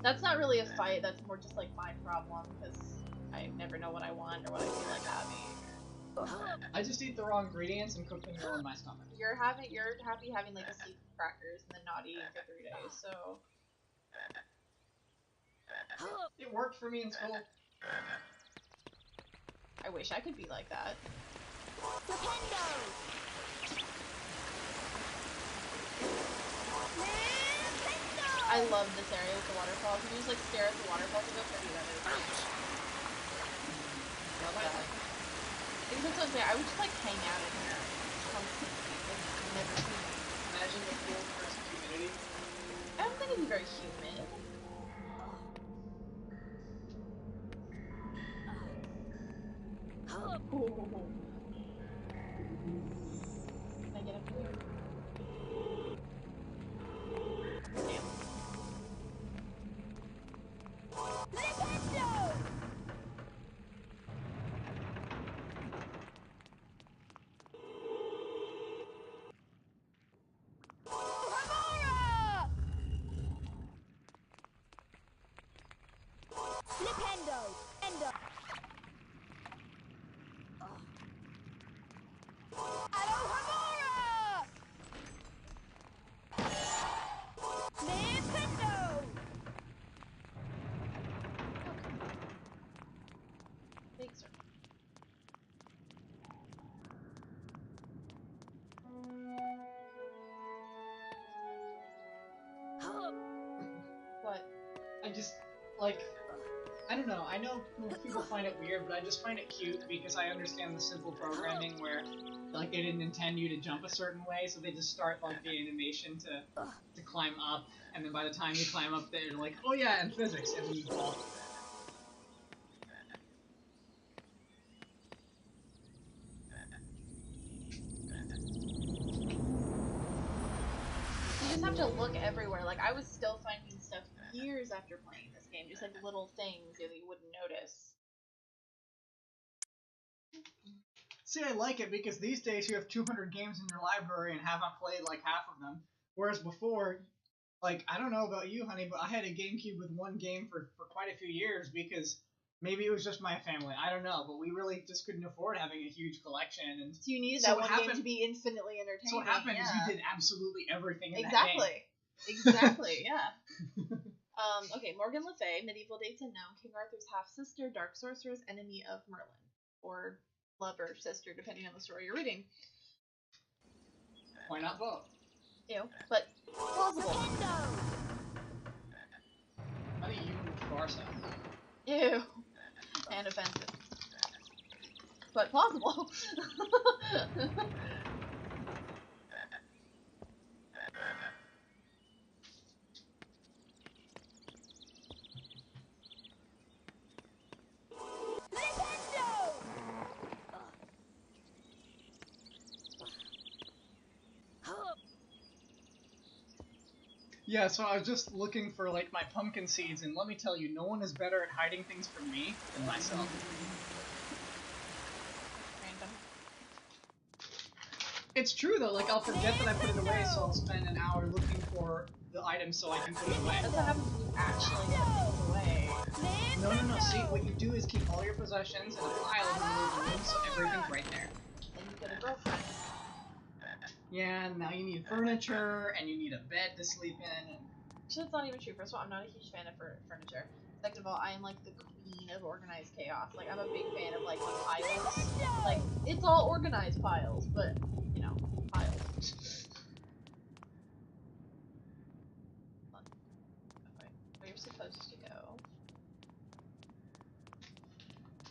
That's not really a fight, that's more just like my problem, because I never know what I want or what I feel like having. I just eat the raw ingredients and cook them all in my stomach. You're happy having like a steak of crackers and then not eating for 3 days, so... It worked for me in school. I wish I could be like that. I love this area with the waterfalls. You just like stare at the waterfalls and go, pretty that is. Love that. Because that's what I'm saying, I would just like hang out in here constantly. Like, never see me. Imagine the full first humidity. I don't think it'd be very humid. Ooh. Can I get up here? Damn. Big circle. What? I just, like, I don't know, I know most people find it weird, but I just find it cute because I understand the simple programming where, like, they didn't intend you to jump a certain way, so they just start, like, the animation to climb up, and then by the time you climb up there, you're like, oh yeah, and physics, and then you fall. You just have to look everywhere. Like, I was still finding stuff years after playing this game. Just like little things that you wouldn't notice. See, I like it because these days you have 200 games in your library and haven't played like half of them. Whereas before, like, I don't know about you, honey, but I had a GameCube with one game for quite a few years because maybe it was just my family. I don't know, but we really just couldn't afford having a huge collection. And So you needed so that one game to be infinitely entertaining. So what happened is you did absolutely everything in that game. Exactly, yeah. Okay, Morgan Le Fay, medieval dates unknown, King Arthur's half-sister, dark sorceress, enemy of Merlin. Or lover, sister, depending on the story you're reading. Why not both? Ew, but plausible. Honey, you moved far south. Ew. And offensive. But plausible. Yeah, so I was just looking for, like, my pumpkin seeds, and let me tell you, no one is better at hiding things from me than myself. Random. It's true, though. Like, I'll forget that I put it away, so I'll spend an hour looking for the item so I can put it away. That's what happens when you actually put things away. No. See, what you do is keep all your possessions in a pile in the middle of the room, so everything's right there. Then you get a girlfriend. Yeah, and now you need furniture, and you need a bed to sleep in. And... Actually, that's not even true. First of all, I'm not a huge fan of furniture. Second of all, I am like the queen of organized chaos. Like, I'm a big fan of like the piles. Like, it's all organized piles, but you know, piles. Okay, where you're supposed to go.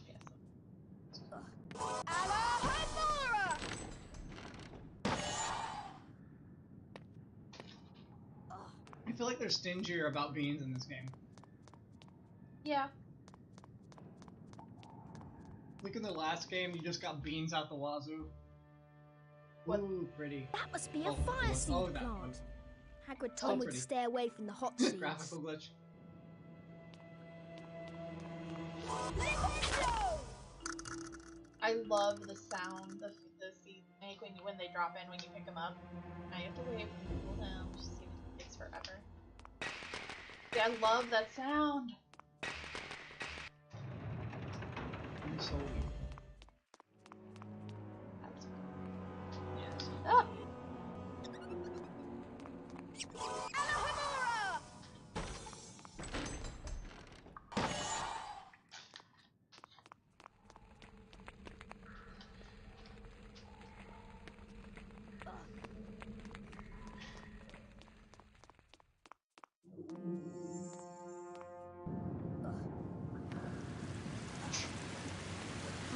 Yes. I feel like they're stingier about beans in this game. Yeah. Look in the last game, you just got beans out the wazoo. What? Ooh, pretty. That must be a Oh, fire seed oh, that plant. one. Hagrid told me to pretty. stay away from the hot seeds. Graphical glitch. I love the sound the seeds make when they drop in when you pick them up. Now you have to wait for them to cool down, which takes forever. Yeah, I love that sound. You're so weak. That's fine. Yes. Ah!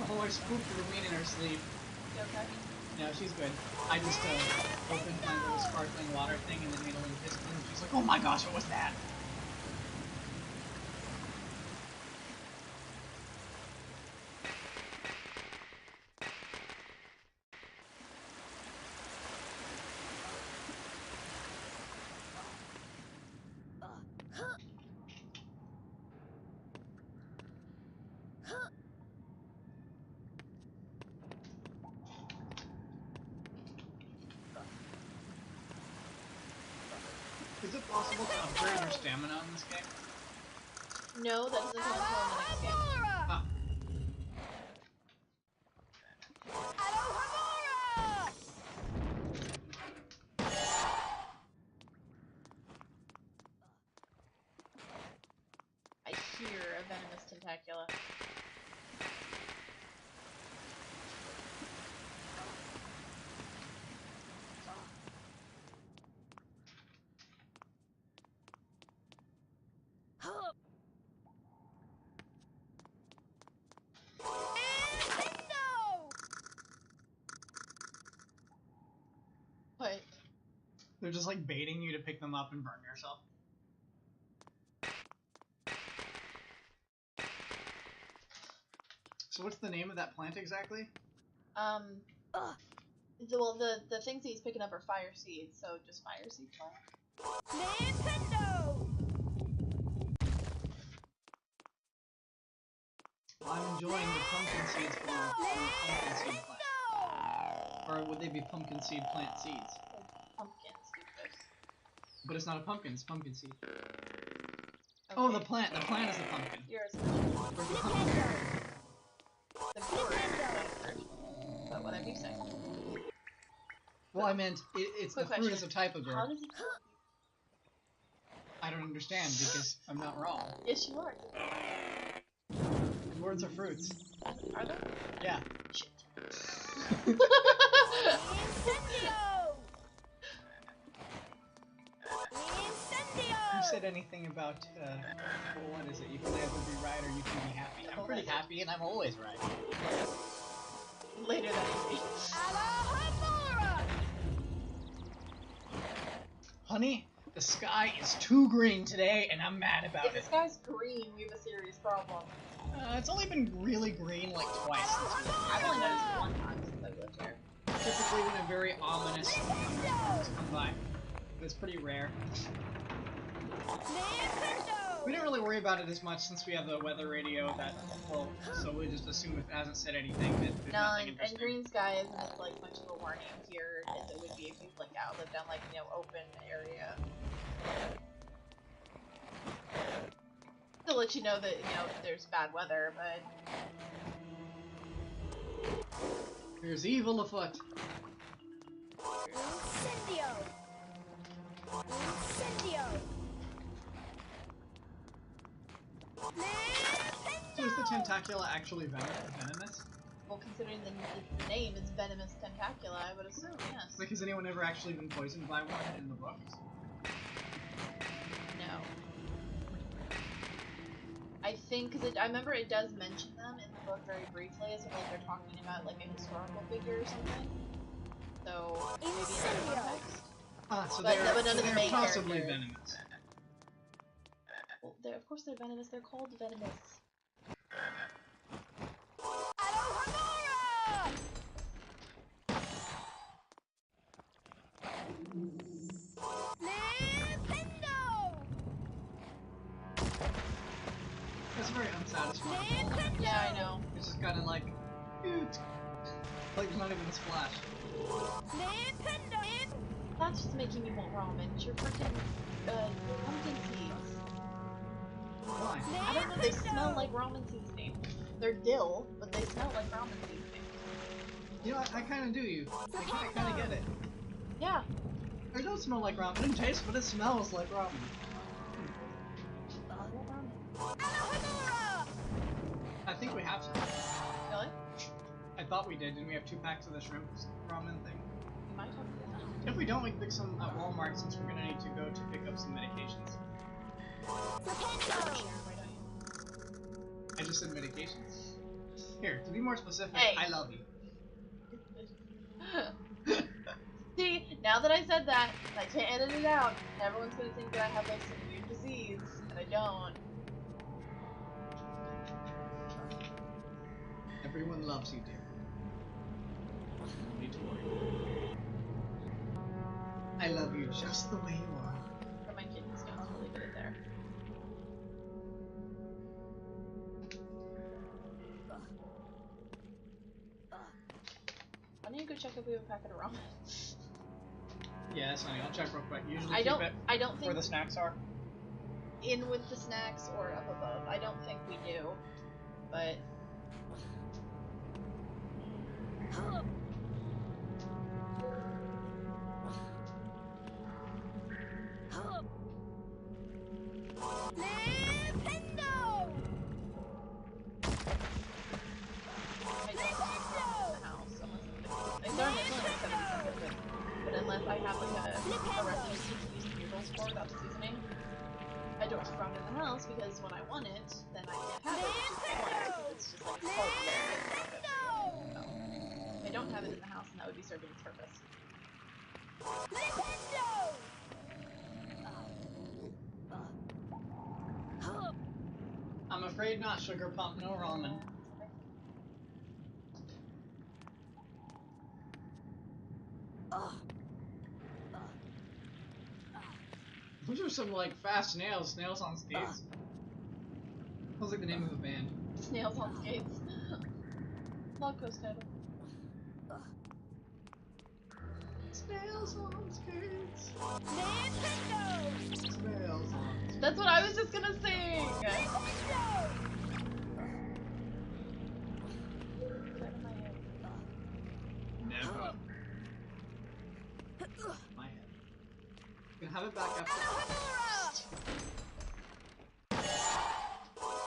Oh, I spooked Rowena in her sleep. You okay? No, she's good. I just opened my little sparkling water thing and then made a little piston, and she's like, oh my gosh, what was that? Is it possible to upgrade your stamina in this game? No, that doesn't come until the next game. Ah. I hear a venomous tentacula. What? They're just like baiting you to pick them up and burn yourself. So what's the name of that plant exactly? Well, the things that he's picking up are fire seeds, so just fire seed plant. Nintendo! Well, I'm enjoying the pumpkin seeds from the pumpkin seed plant. Or would they be pumpkin seed plant seeds? Like pumpkins, stupid. But it's not a pumpkin, it's pumpkin seed. Okay. Oh, the plant is the pumpkin. Yours. Where's the pumpkin? The gourd. But whatever you say. Well, I meant, it's the Quick fruit question. is a type of How gourd. does it feel? I don't understand, because I'm not wrong. Yes, you are. Gourds are fruits. Are they? Yeah. Shit. Who said anything about, well, what is it? You can either be right or you can be happy. I'm pretty happy and I'm always right. Later that evening. Honey, the sky is too green today and I'm mad about If the it. sky's green, we have a serious problem. It's only been really green like twice since we lived I've only here. noticed it one time since I lived here. Typically when a very ominous thunderstorms come by. But it's pretty rare. We don't really worry about it as much since we have the weather radio that, well, so we just assume if it hasn't said anything that there's No, nothing and interesting. green sky isn't as like much of a warning here as it would be if you like lived on like open area. To let you know that there's bad weather, but There's evil afoot. Incendio! Incendio! So is the Tentacula actually venomous? well, considering the name is venomous tentacula, I would assume yes. Like, has anyone ever actually been poisoned by one in the books? No. I think, because I remember it does mention them in the book very briefly, as if like they're talking about like a historical figure or something. So maybe in that context. So But they're, none of so the they're main possibly characters. venomous. Well, of course they're venomous. They're called venomous. That's very unsatisfying. Yeah, I know. It's just kind of like, like there's not even a splash. That's just making me want ramen. You're freaking pumpkin seeds. Why? I don't know. They smell like ramen seasoning. They're dill, but they smell like ramen seasoning. You know, I kind of do you. I kind of get it. Yeah. They don't smell like ramen. It doesn't taste, but it smells like ramen. I want ramen. I think we have some. Really? I thought we did. Didn't we have 2 packs of the shrimp ramen thing? You might have to. If we don't, we can pick some at Walmart since we're gonna need to go to pick up some medications. Why don't you? I just said medications. Here, to be more specific, Hey. I love you. See, now that I said that, I can't edit it out. Everyone's gonna think that I have like some weird disease, and I don't. Everyone loves you, dear. No need to worry. I love you just the way you are. For my kidney stones, we'll leave it there. Why don't you go check if we have a packet of ramen? Yeah, that's funny. I'll check real quick. Usually I keep don't it think where the snacks are. in with the snacks or up above. I don't think we do, but I don't keep ramen in the house unless it's only like 70 cents, but unless I have like a recipe to use the noodles for without the seasoning, I don't keep ramen in the house because when I want it, then I can't have it, which is the point because it's just like cold there. So, I don't have it in the house, and that would be serving its purpose. I'm afraid not, sugar pump, no ramen. Those are some like fast snails on skates. Sounds like the name of a band. Snails on skates. Blog post title. Snails on skates. Nintendo! Snails on skates. That's what I was just gonna sing! Nintendo! Never. My head. You can have it back after.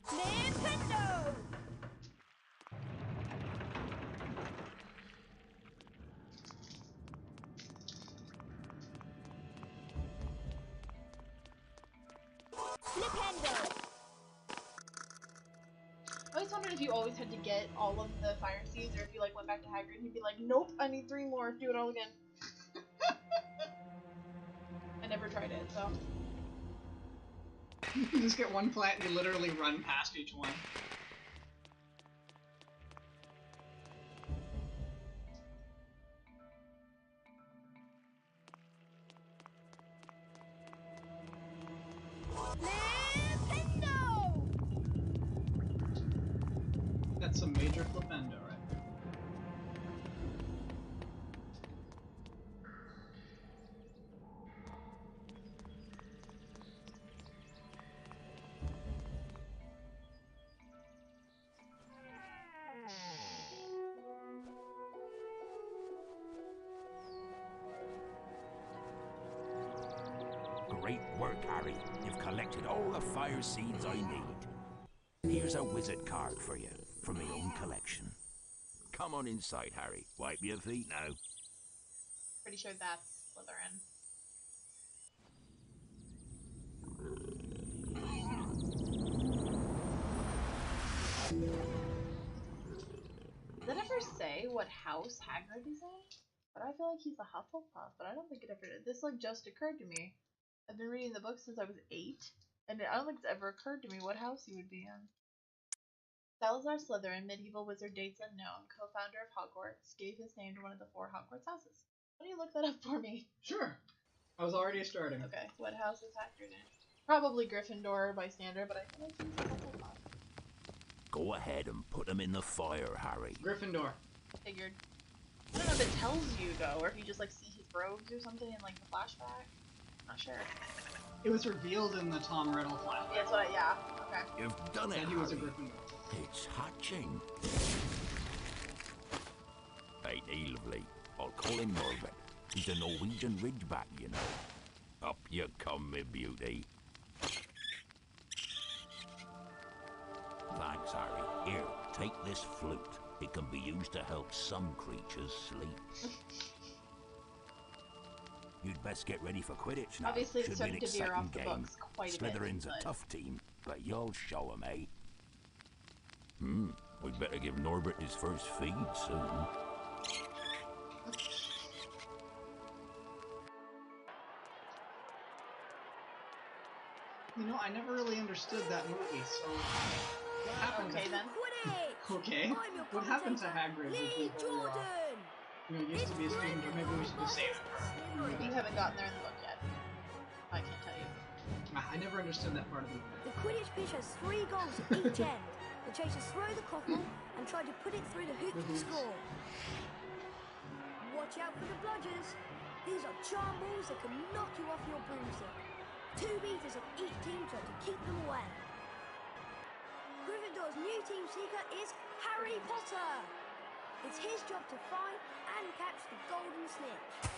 Nintendo! Flipendo! I always wondered if you always had to get all of the fire seeds, or if you like went back to Hagrid and he'd be like, nope, I need 3 more, do it all again. I never tried it, so. You just get one plant and you literally run past each one. Flipendo! That's some major flipendo right there. Great work, Harry. You've collected all the fire seeds I need. Here's a wizard card for you, from my own collection. Come on inside, Harry. Wipe your feet now. Pretty sure that's Slytherin. Does it ever say what house Hagrid is in? But I feel like he's a Hufflepuff, but I don't think it ever did. This like just occurred to me. I've been reading the book since I was 8, and I don't think it's ever occurred to me what house he would be in. Salazar Slytherin, medieval wizard, dates unknown, co-founder of Hogwarts, gave his name to one of the 4 Hogwarts houses. Why don't you look that up for me? Sure. I was already starting. Okay, what house is Hagrid in? Probably Gryffindor by standard, but I feel like he's a Hufflepuff. Go ahead and put them in the fire, Harry. Gryffindor. Figured. I don't know if it tells you though, or if you just like see his robes or something in like the flashback. Not sure. It was revealed in the Tom Riddle flashback. Yeah, that's what yeah. Okay. You've done it, And he was a Harry. Gryffindor. It's hatching. Ain't he lovely? I'll call him Norbert. He's a Norwegian ridgeback, you know. Up you come, me beauty. Thanks, Harry. Here, take this flute. It can be used to help some creatures sleep. You'd best get ready for Quidditch now. Obviously, it's Should be an starting to veer exciting off the game. books quite a bit. Slytherin's a but- tough team, but you'll show 'em, eh? We'd better give Norbert his first feed soon. You know, I never really understood that movie, so what happened Okay then. Quidditch! Okay. I'm your What happened to commentator, Hagrid Lee before, Jordan! you know, used to be a student, or maybe we should just save it for her. You haven't gotten there in the book yet. I can't tell you. I never understood that part of the movie. The Quidditch pitch has 3 goals at each end. The chasers throw the cockle and try to put it through the hoop to score. Watch out for the bludgers. These are charm balls that can knock you off your broomstick. 2 beaters of each team try to keep them away. Gryffindor's new team seeker is Harry Potter. It's his job to find and catch the golden snitch.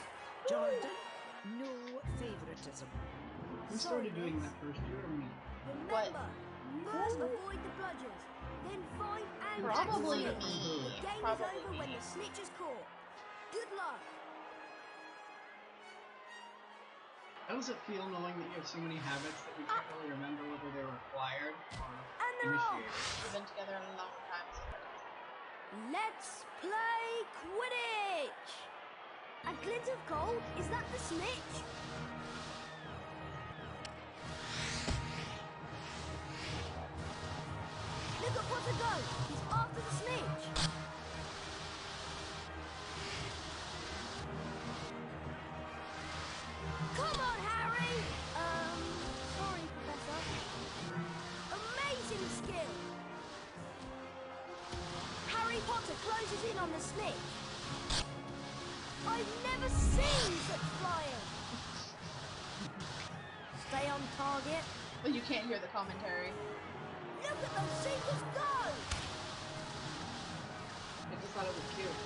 Jordan, no favoritism. Who started doing that first year or me? Remember, first avoid the bludgers, then find and Probably catch the me. snitch. The game Probably is over when me. the snitch is caught. Good luck. How does it feel knowing that you have so many habits that we can't really remember whether they were acquired or And they're off. initiated? We've been together a long time, so Let's play Quidditch. A glint of gold, is that the snitch? Look at Potter go. He's after the snitch. Come on, Harry! Sorry, Professor. Amazing skill! Harry Potter closes in on the snitch. I've never seen such flying. Stay on target. Well, you can't hear the commentary. Look at those seekers go! I just thought it was cute.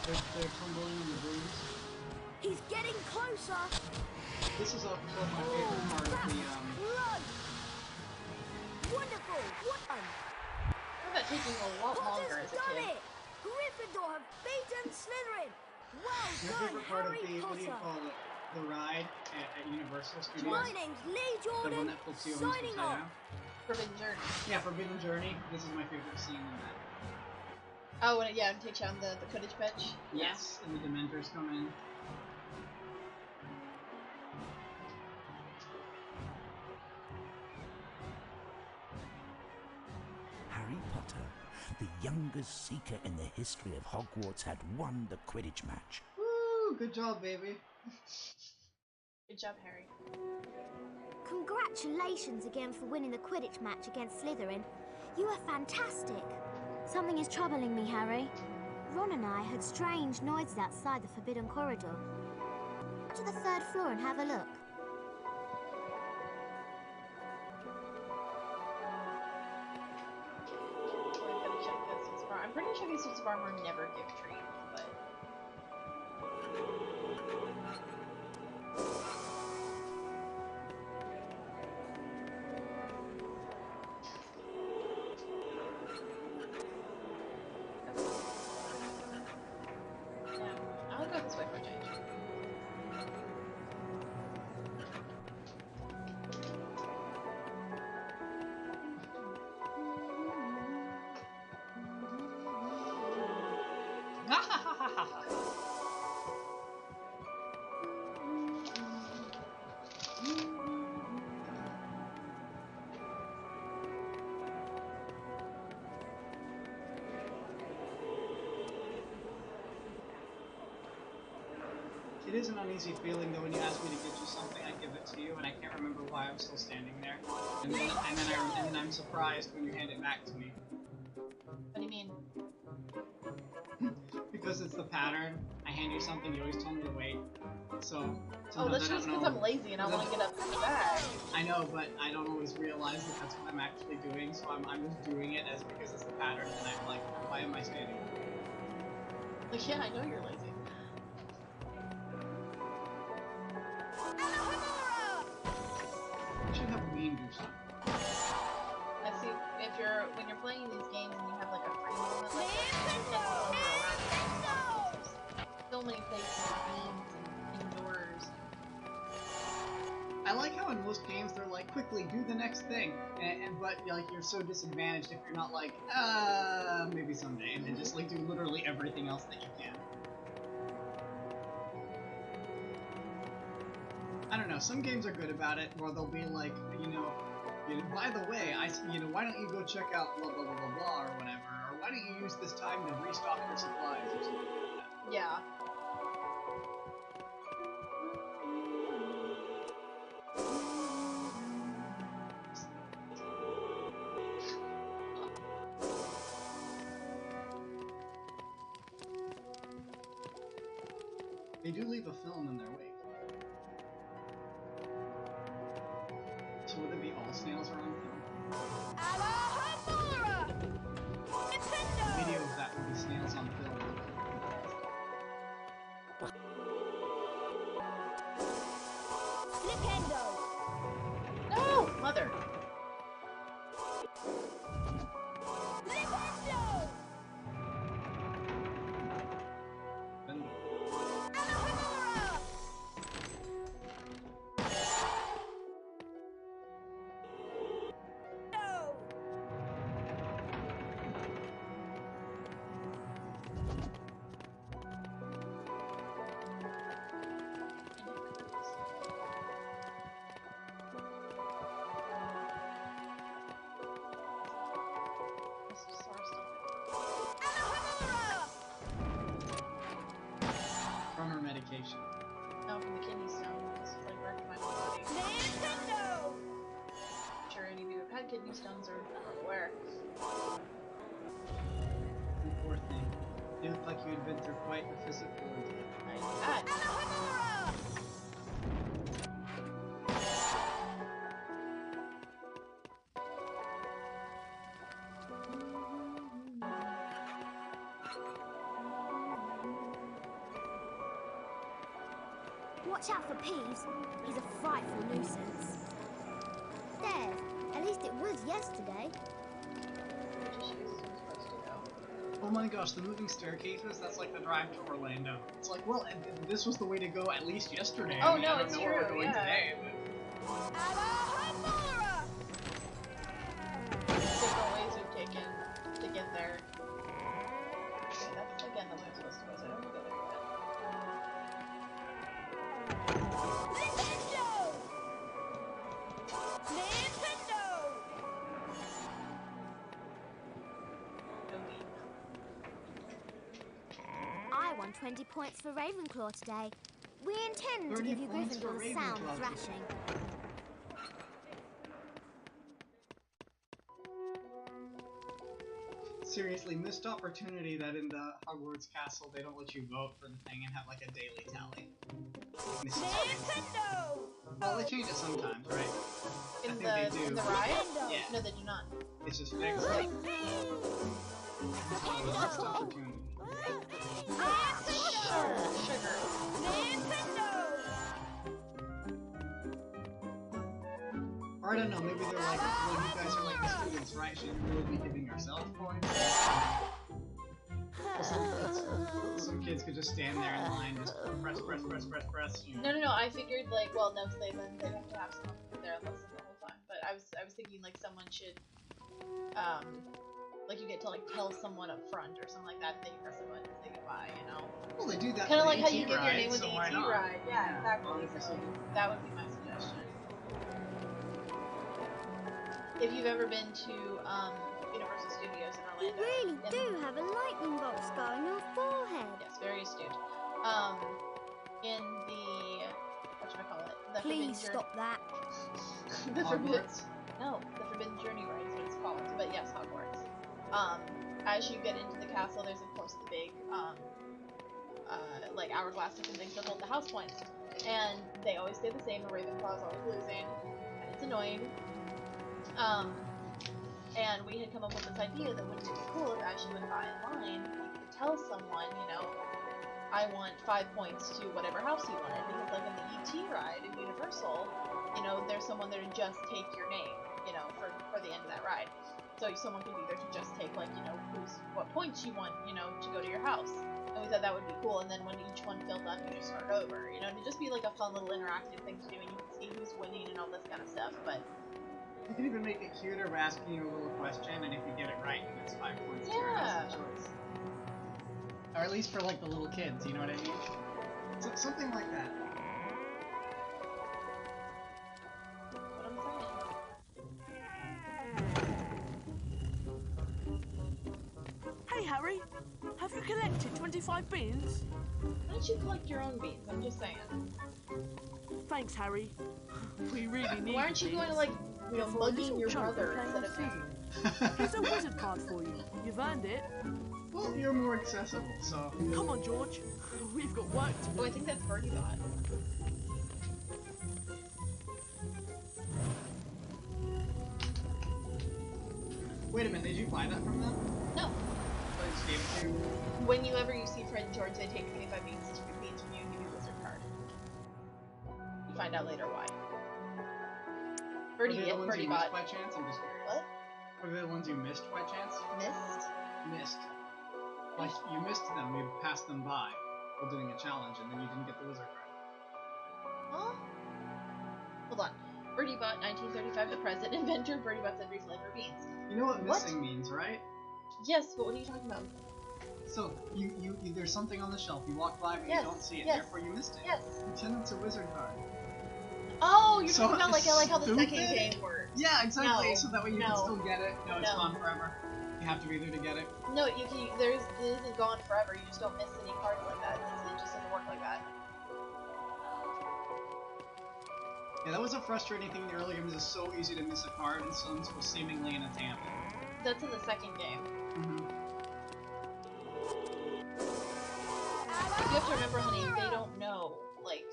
They're tumbling in the brooms. He's getting closer. This is also my favorite part of the Run! Wonderful! What I remember that taking a lot longer as a done kid. it! Gryffindor have beaten Slytherin! Well my done, favorite part of Harry the what do you Potter! call it? The ride at Universal Studios. My name's Lee The one Jordan, that flips you on signing upside off! down. Forbidden Journey. Yeah, Forbidden Journey. This is my favorite scene in that. Oh, when it takes you on the Quidditch pitch. Yes, and the Dementors come in. Harry Potter, the youngest seeker in the history of Hogwarts, had won the Quidditch match. Woo! Good job, baby. Good job, Harry. Congratulations again for winning the Quidditch match against Slytherin. You are fantastic. Something is troubling me, Harry. Ron and I heard strange noises outside the Forbidden Corridor. Go to the 3rd floor and have a look. We're gonna check those suits of armor. I'm pretty sure these suits of armor never give trees, but... I'll go this way for a change. It is an uneasy feeling though when you ask me to get you something, I give it to you, and I can't remember why I'm still standing there. And then I'm surprised when you hand it back to me. What do you mean? Because it's the pattern. I hand you something, you always tell me to wait. So Oh, that's sometimes I just don't because know. I'm lazy and I want to get up to the bag. I know, but I don't always realize that that's what I'm actually doing, so I'm just doing it as because it's the pattern, and I'm like, why am I standing there? Like, yeah, I know you're lazy. You should have Ween do something. I see, when you're playing these games and you have like a free moment like this, you can go around. There's so many places for beams and indoors. I like how in most games they're like, quickly do the next thing, but like you're so disadvantaged if you're not like, maybe someday, and then just like do literally everything else that you can. I don't know. Some games are good about it, where they'll be like, by the way, why don't you go check out blah blah blah blah blah or whatever, or why don't you use this time to restock your supplies or something like that. Yeah. They do leave a film in their wake. So would it be all snails are on film? The video of that would be snails on film. No! Mother! From her medication. No, from the kidney stone. This is like wrecking my whole body. I'm sure any of you who've had kidney stones are aware. You poor thing. You look like you had been through quite a physical ordeal. Watch out for Peeves. He's a frightful nuisance. There. At least it was yesterday. Oh my gosh, the moving staircases, that's like the drive to Orlando. It's like, well, and this was the way to go at least yesterday. Oh, I mean, no, I don't it's know true, where we're going yeah. today, but... Different ways we've taken to get there. Okay, that's again the way I'm supposed to go, so I don't have to go there I won 20 points for Ravenclaw today. We intend to 30 give you points for Gryffindor a sound Ravenclaw. thrashing. Seriously, missed opportunity that in the Hogwarts Castle they don't let you vote for the thing and have like a daily tally. Well, they change it sometimes, right? in I think the they do. in the ride. Yeah. No, they do not. It's just fixed. Like, missed opportunity. Sugar. Or I don't know, maybe they're like, well, you guys are like the students, right? Should you really be giving yourself points? Some kids could just stand there in line, just press, you know. No. I figured like, well, no, because they have to have someone there and listen the whole time. But I was thinking like someone should, like you get to like tell someone up front or something like that, and then you press a button and say goodbye, you know. Well, they do that. Kind of for like the how ET you give your name with so the why ET not? ride. Yeah, exactly. 100%. So that would be my suggestion. If you've ever been to Universal Studios in You Orlando, really do have a lightning bolt scar on your forehead. yes, very astute. In the whatchamacallit, the Please Forbidden stop that. the Forbidden Hogwarts. No, the Forbidden Journey ride is what it's called. But yes, Hogwarts. As you get into the castle, there's of course the big like hourglass looking things that hold the house points, and they always stay the same. The Ravenclaw is always losing, and it's annoying. And we had come up with this idea that wouldn't it be cool if as you went by in line, you could tell someone, you know, I want 5 points to whatever house you wanted, because like in the ET ride in Universal, you know, there's someone there to just take your name, you know, for the end of that ride. So someone could be there to just take, like, you know, what points you want, you know, to go to your house. And we thought that would be cool, and then when each one filled up, you just start over, you know, to just be like a fun little interactive thing to do, and you can see who's winning and all this kind of stuff, but... You can even make it cuter by asking you a little question, and if you get it right, it's 5 points to your Yeah. house of choice. Or at least for like the little kids, you know what I mean? So, something like that. What I'm saying. Hey, Harry. Have you collected 25 beans? Why don't you collect your own beans? I'm just saying. Thanks, Harry. We really need Why aren't you beans. going to, like, you know, For a mugging little your chunk brother of instead of me? playing Here's a wizard card for you. You've earned it. Well, you're more accessible, so... Come on, George. We've got work to do. Oh, I think that's Birdie Bot. Wait a minute, did you buy that from them? No. Oh, they just gave it to you? Whenever you see Fred and George, they take 25 beans from you and give you a wizard card. You find out later why. Were they the ones Birdie you Bot. missed by chance? I'm just curious. What? Were they the ones you missed by chance? Missed? Missed. Like, you missed them, you passed them by while doing a challenge, and then you didn't get the wizard card. Huh? Hold on. Birdie Bot, 1935, the present inventor. Birdie Bot's every flavor beans. You know what What? missing means, right? Yes, but what are you talking about? So, you there's something on the shelf, you walk by but Yes, you don't see it, yes. therefore you missed it. Yes. Pretend it's a wizard card. Oh, you're So talking about like how the second stupid. game works. Yeah, exactly, No, so that way you can no, still get it. No, it's no. gone forever. You have to be there to get it. No, it isn't gone forever. You just don't miss any cards like that. It just doesn't work like that. Yeah, that was a frustrating thing in the early games. It's so easy to miss a card and so seemingly inattainable. That's in the second game. You have to remember, honey, they don't know. Like,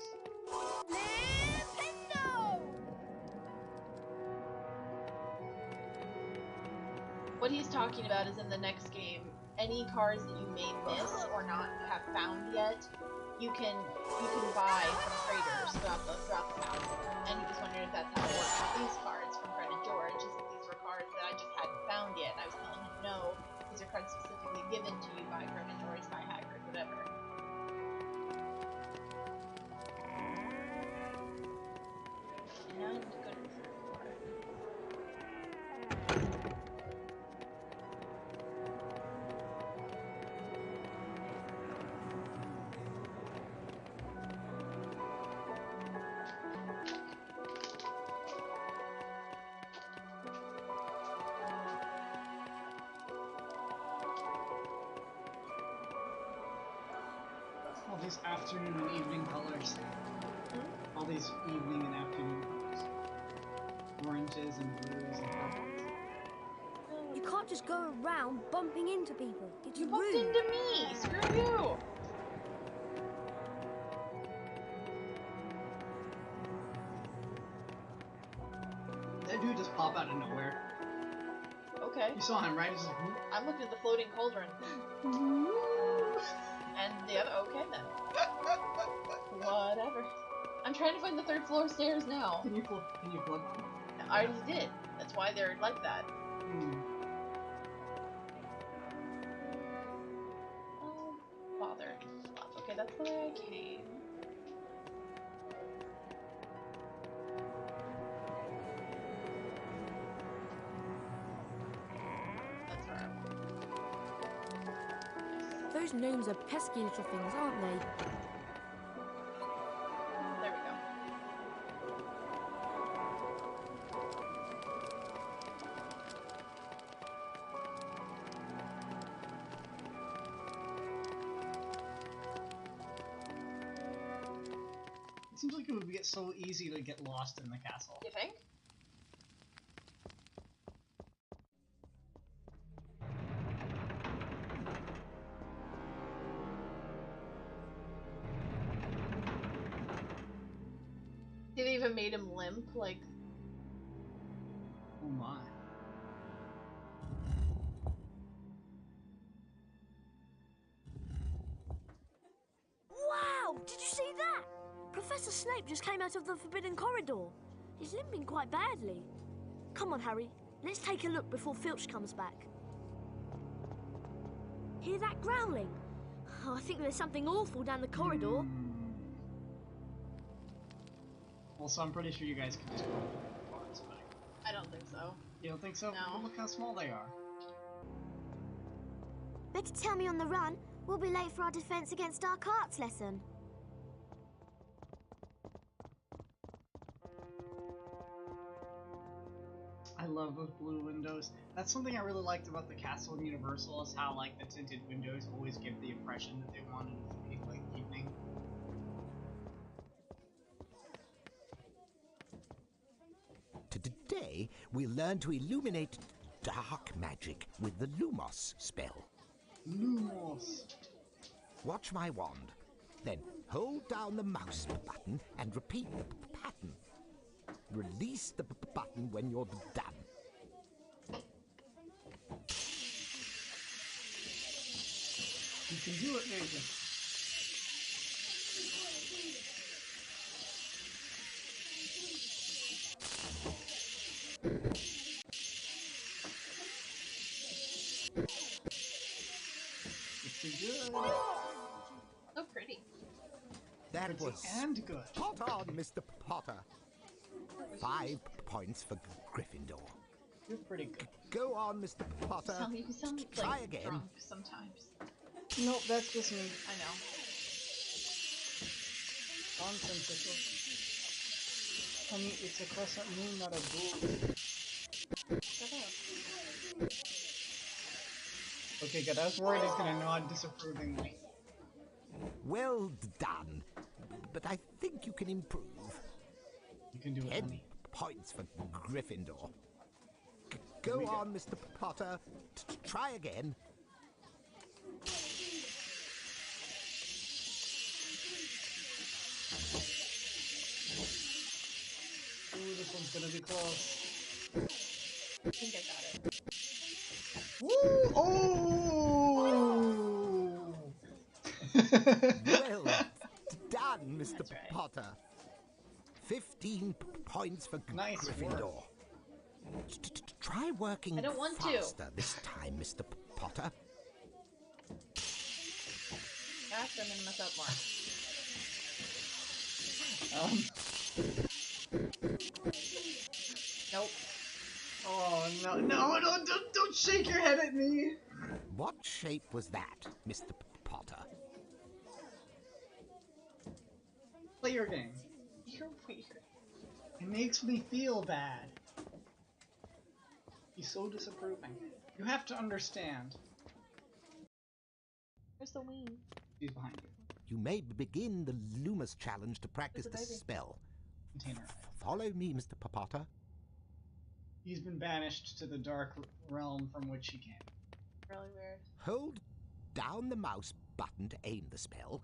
what he's talking about is in the next game, any cards that you may miss or not have found yet, you can buy from traders throughout the map. And he was wondering if that's how it works with these cards from Fred and George. He said these were cards that I just hadn't found yet. And I was telling him no, these are cards specifically given to you by Fred and George, by Hagrid, whatever. And now I need to go to the third floor. All these afternoon and evening colors. All these evening and afternoon colors. Oranges and blues and purples. You can't just go around bumping into people. It's You bumped rude. into me! Screw you! That dude just pop out of nowhere. Okay. You saw him, right? He's like, I'm looking at the floating cauldron. And the other, okay then. Whatever. I'm trying to find the third floor stairs now. Can you flip? I already did. That's why they're like that. Oh, bother. Okay, that's the way I came. That's where I want. Those gnomes are pesky little things, aren't they? There we go. It seems like it would get so easy to get lost in the castle. You think? They even made him limp, like... Oh my. Wow! Did you see that? Professor Snape just came out of the Forbidden Corridor. He's limping quite badly. Come on, Harry. Let's take a look before Filch comes back. Hear that growling? Oh, I think there's something awful down the corridor. Also, I'm pretty sure you guys can just go through the bars, but I don't think so. you don't think so? No. Well, look how small they are. Better tell me on the run. We'll be late for our defense against dark arts lesson. I love those blue windows. That's something I really liked about the castle in Universal, is how like the tinted windows always give the impression that they wanted it to be like evening. Today, we'll learn to illuminate dark magic with the Lumos spell. Lumos. Watch my wand. Then hold down the mouse button and repeat the pattern. Release the button when you're done. You can do it, Nathan. It's good. So pretty. That Pretty was and good. spot on, Mr. Potter. 5 points for Gryffindor. You're pretty good. Go on, Mr. Potter. You sound Try like again. drunk sometimes. Nope, that's just me. I know. Nonsensical. Honey, it's a crescent moon, not a bull. Shut up. Okay, good. I was worried he's gonna nod disapprovingly. Well done. But I think you can improve. You can do it, 10 honey. points for Gryffindor. Go on, Mr. Potter. Try again. Ooh, this one's gonna be close. I think I got it. Woo! Oh! Well Mr. That's right. Potter. 15 points for Nice Gryffindor. work. Try working I don't want to. faster this time, Mr. Potter. Gosh, I'm gonna mess up more. Nope. Oh no, don't shake your head at me! What shape was that, Mr. Potter? Play your game. You're weird. It makes me feel bad. He's so disapproving. You have to understand. Where's the wing? He's behind you. You may begin the Loomis challenge to practice Where's the the baby? spell. Container. Follow me, Mr. Potter. He's been banished to the dark realm from which he came. Really weird. Hold down the mouse button to aim the spell.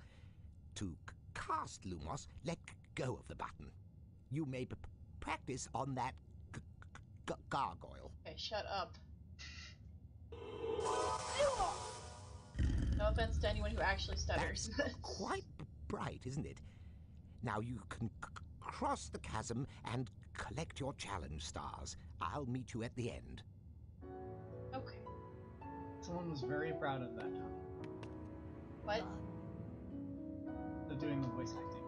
To cast Lumos, let go of the button. You may practice on that gargoyle. Okay, shut up. No offense to anyone who actually stutters. That's quite bright, isn't it? Now you can cross the chasm and collect your challenge stars. I'll meet you at the end. Okay. Someone was very proud of that job. What? Of doing the voice acting.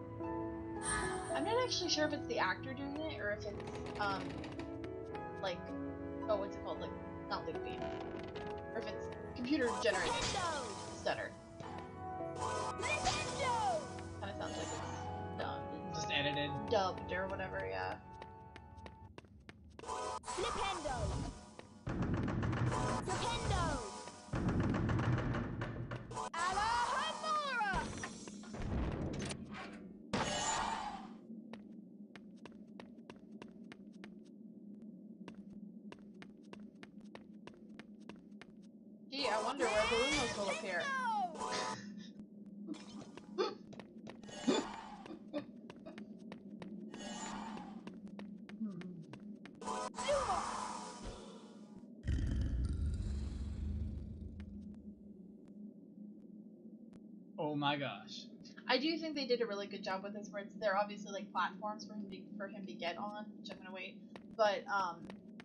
I'm not actually sure if it's the actor doing it or if it's, like, oh, what's it called? Like, not looping. Or if it's computer generated stutter. Nintendo! Kinda sounds like it's Just edited. dubbed or whatever, yeah. Flipendo! Flipendo! Alahamora! Gee, I wonder where the Lumos will appear. Oh my gosh. I do think they did a really good job with this, where they're obviously like platforms for him to get on, which I'm gonna wait. But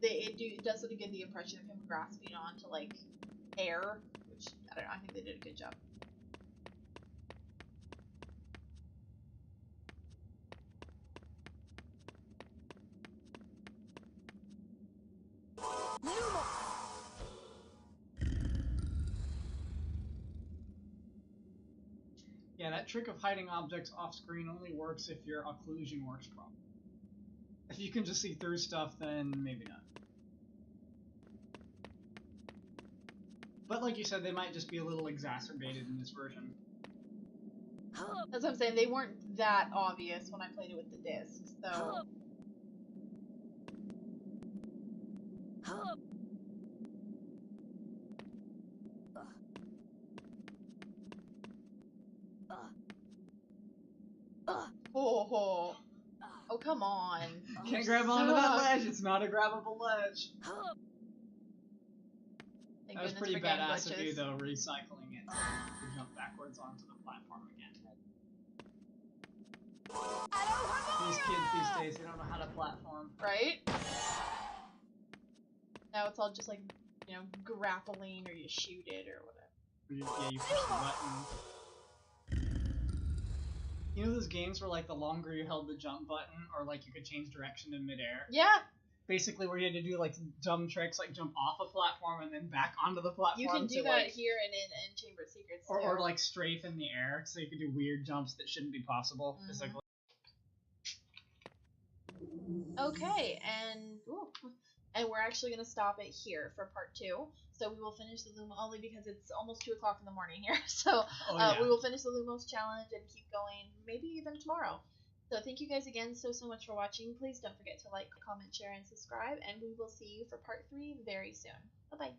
it does sort of give the impression of him grasping onto like air, which I don't know. I think they did a good job. Yeah, that trick of hiding objects off screen only works if your occlusion works properly. If you can just see through stuff, then maybe not. But like you said, they might just be a little exacerbated in this version. That's what I'm saying. They weren't that obvious when I played it with the disc, so. Oh, come on. Can't grab onto that ledge. It's not a grabbable ledge. Thank That was goodness pretty for game badass of you, glitches. though, recycling it to jump backwards onto the platform again. These kids these days, they don't know how to platform. Right? Now it's all just like, you know, grappling or you shoot it or whatever. Yeah, you push the button. You know those games where like the longer you held the jump button, or like you could change direction in midair? Yeah! Basically where you had to do like dumb tricks like jump off a platform and then back onto the platform. You can do to, that like, here and in Chamber of Secrets too. or like strafe in the air, so you could do weird jumps that shouldn't be possible. Mm-hmm. Just like, Okay, and we're actually going to stop it here for part 2. So we will finish the Lumos, only because it's almost 2 o'clock in the morning here. So we will finish the Lumos challenge and keep going maybe even tomorrow. So thank you guys again so much for watching. Please don't forget to like, comment, share, and subscribe. And we will see you for part 3 very soon. Bye-bye.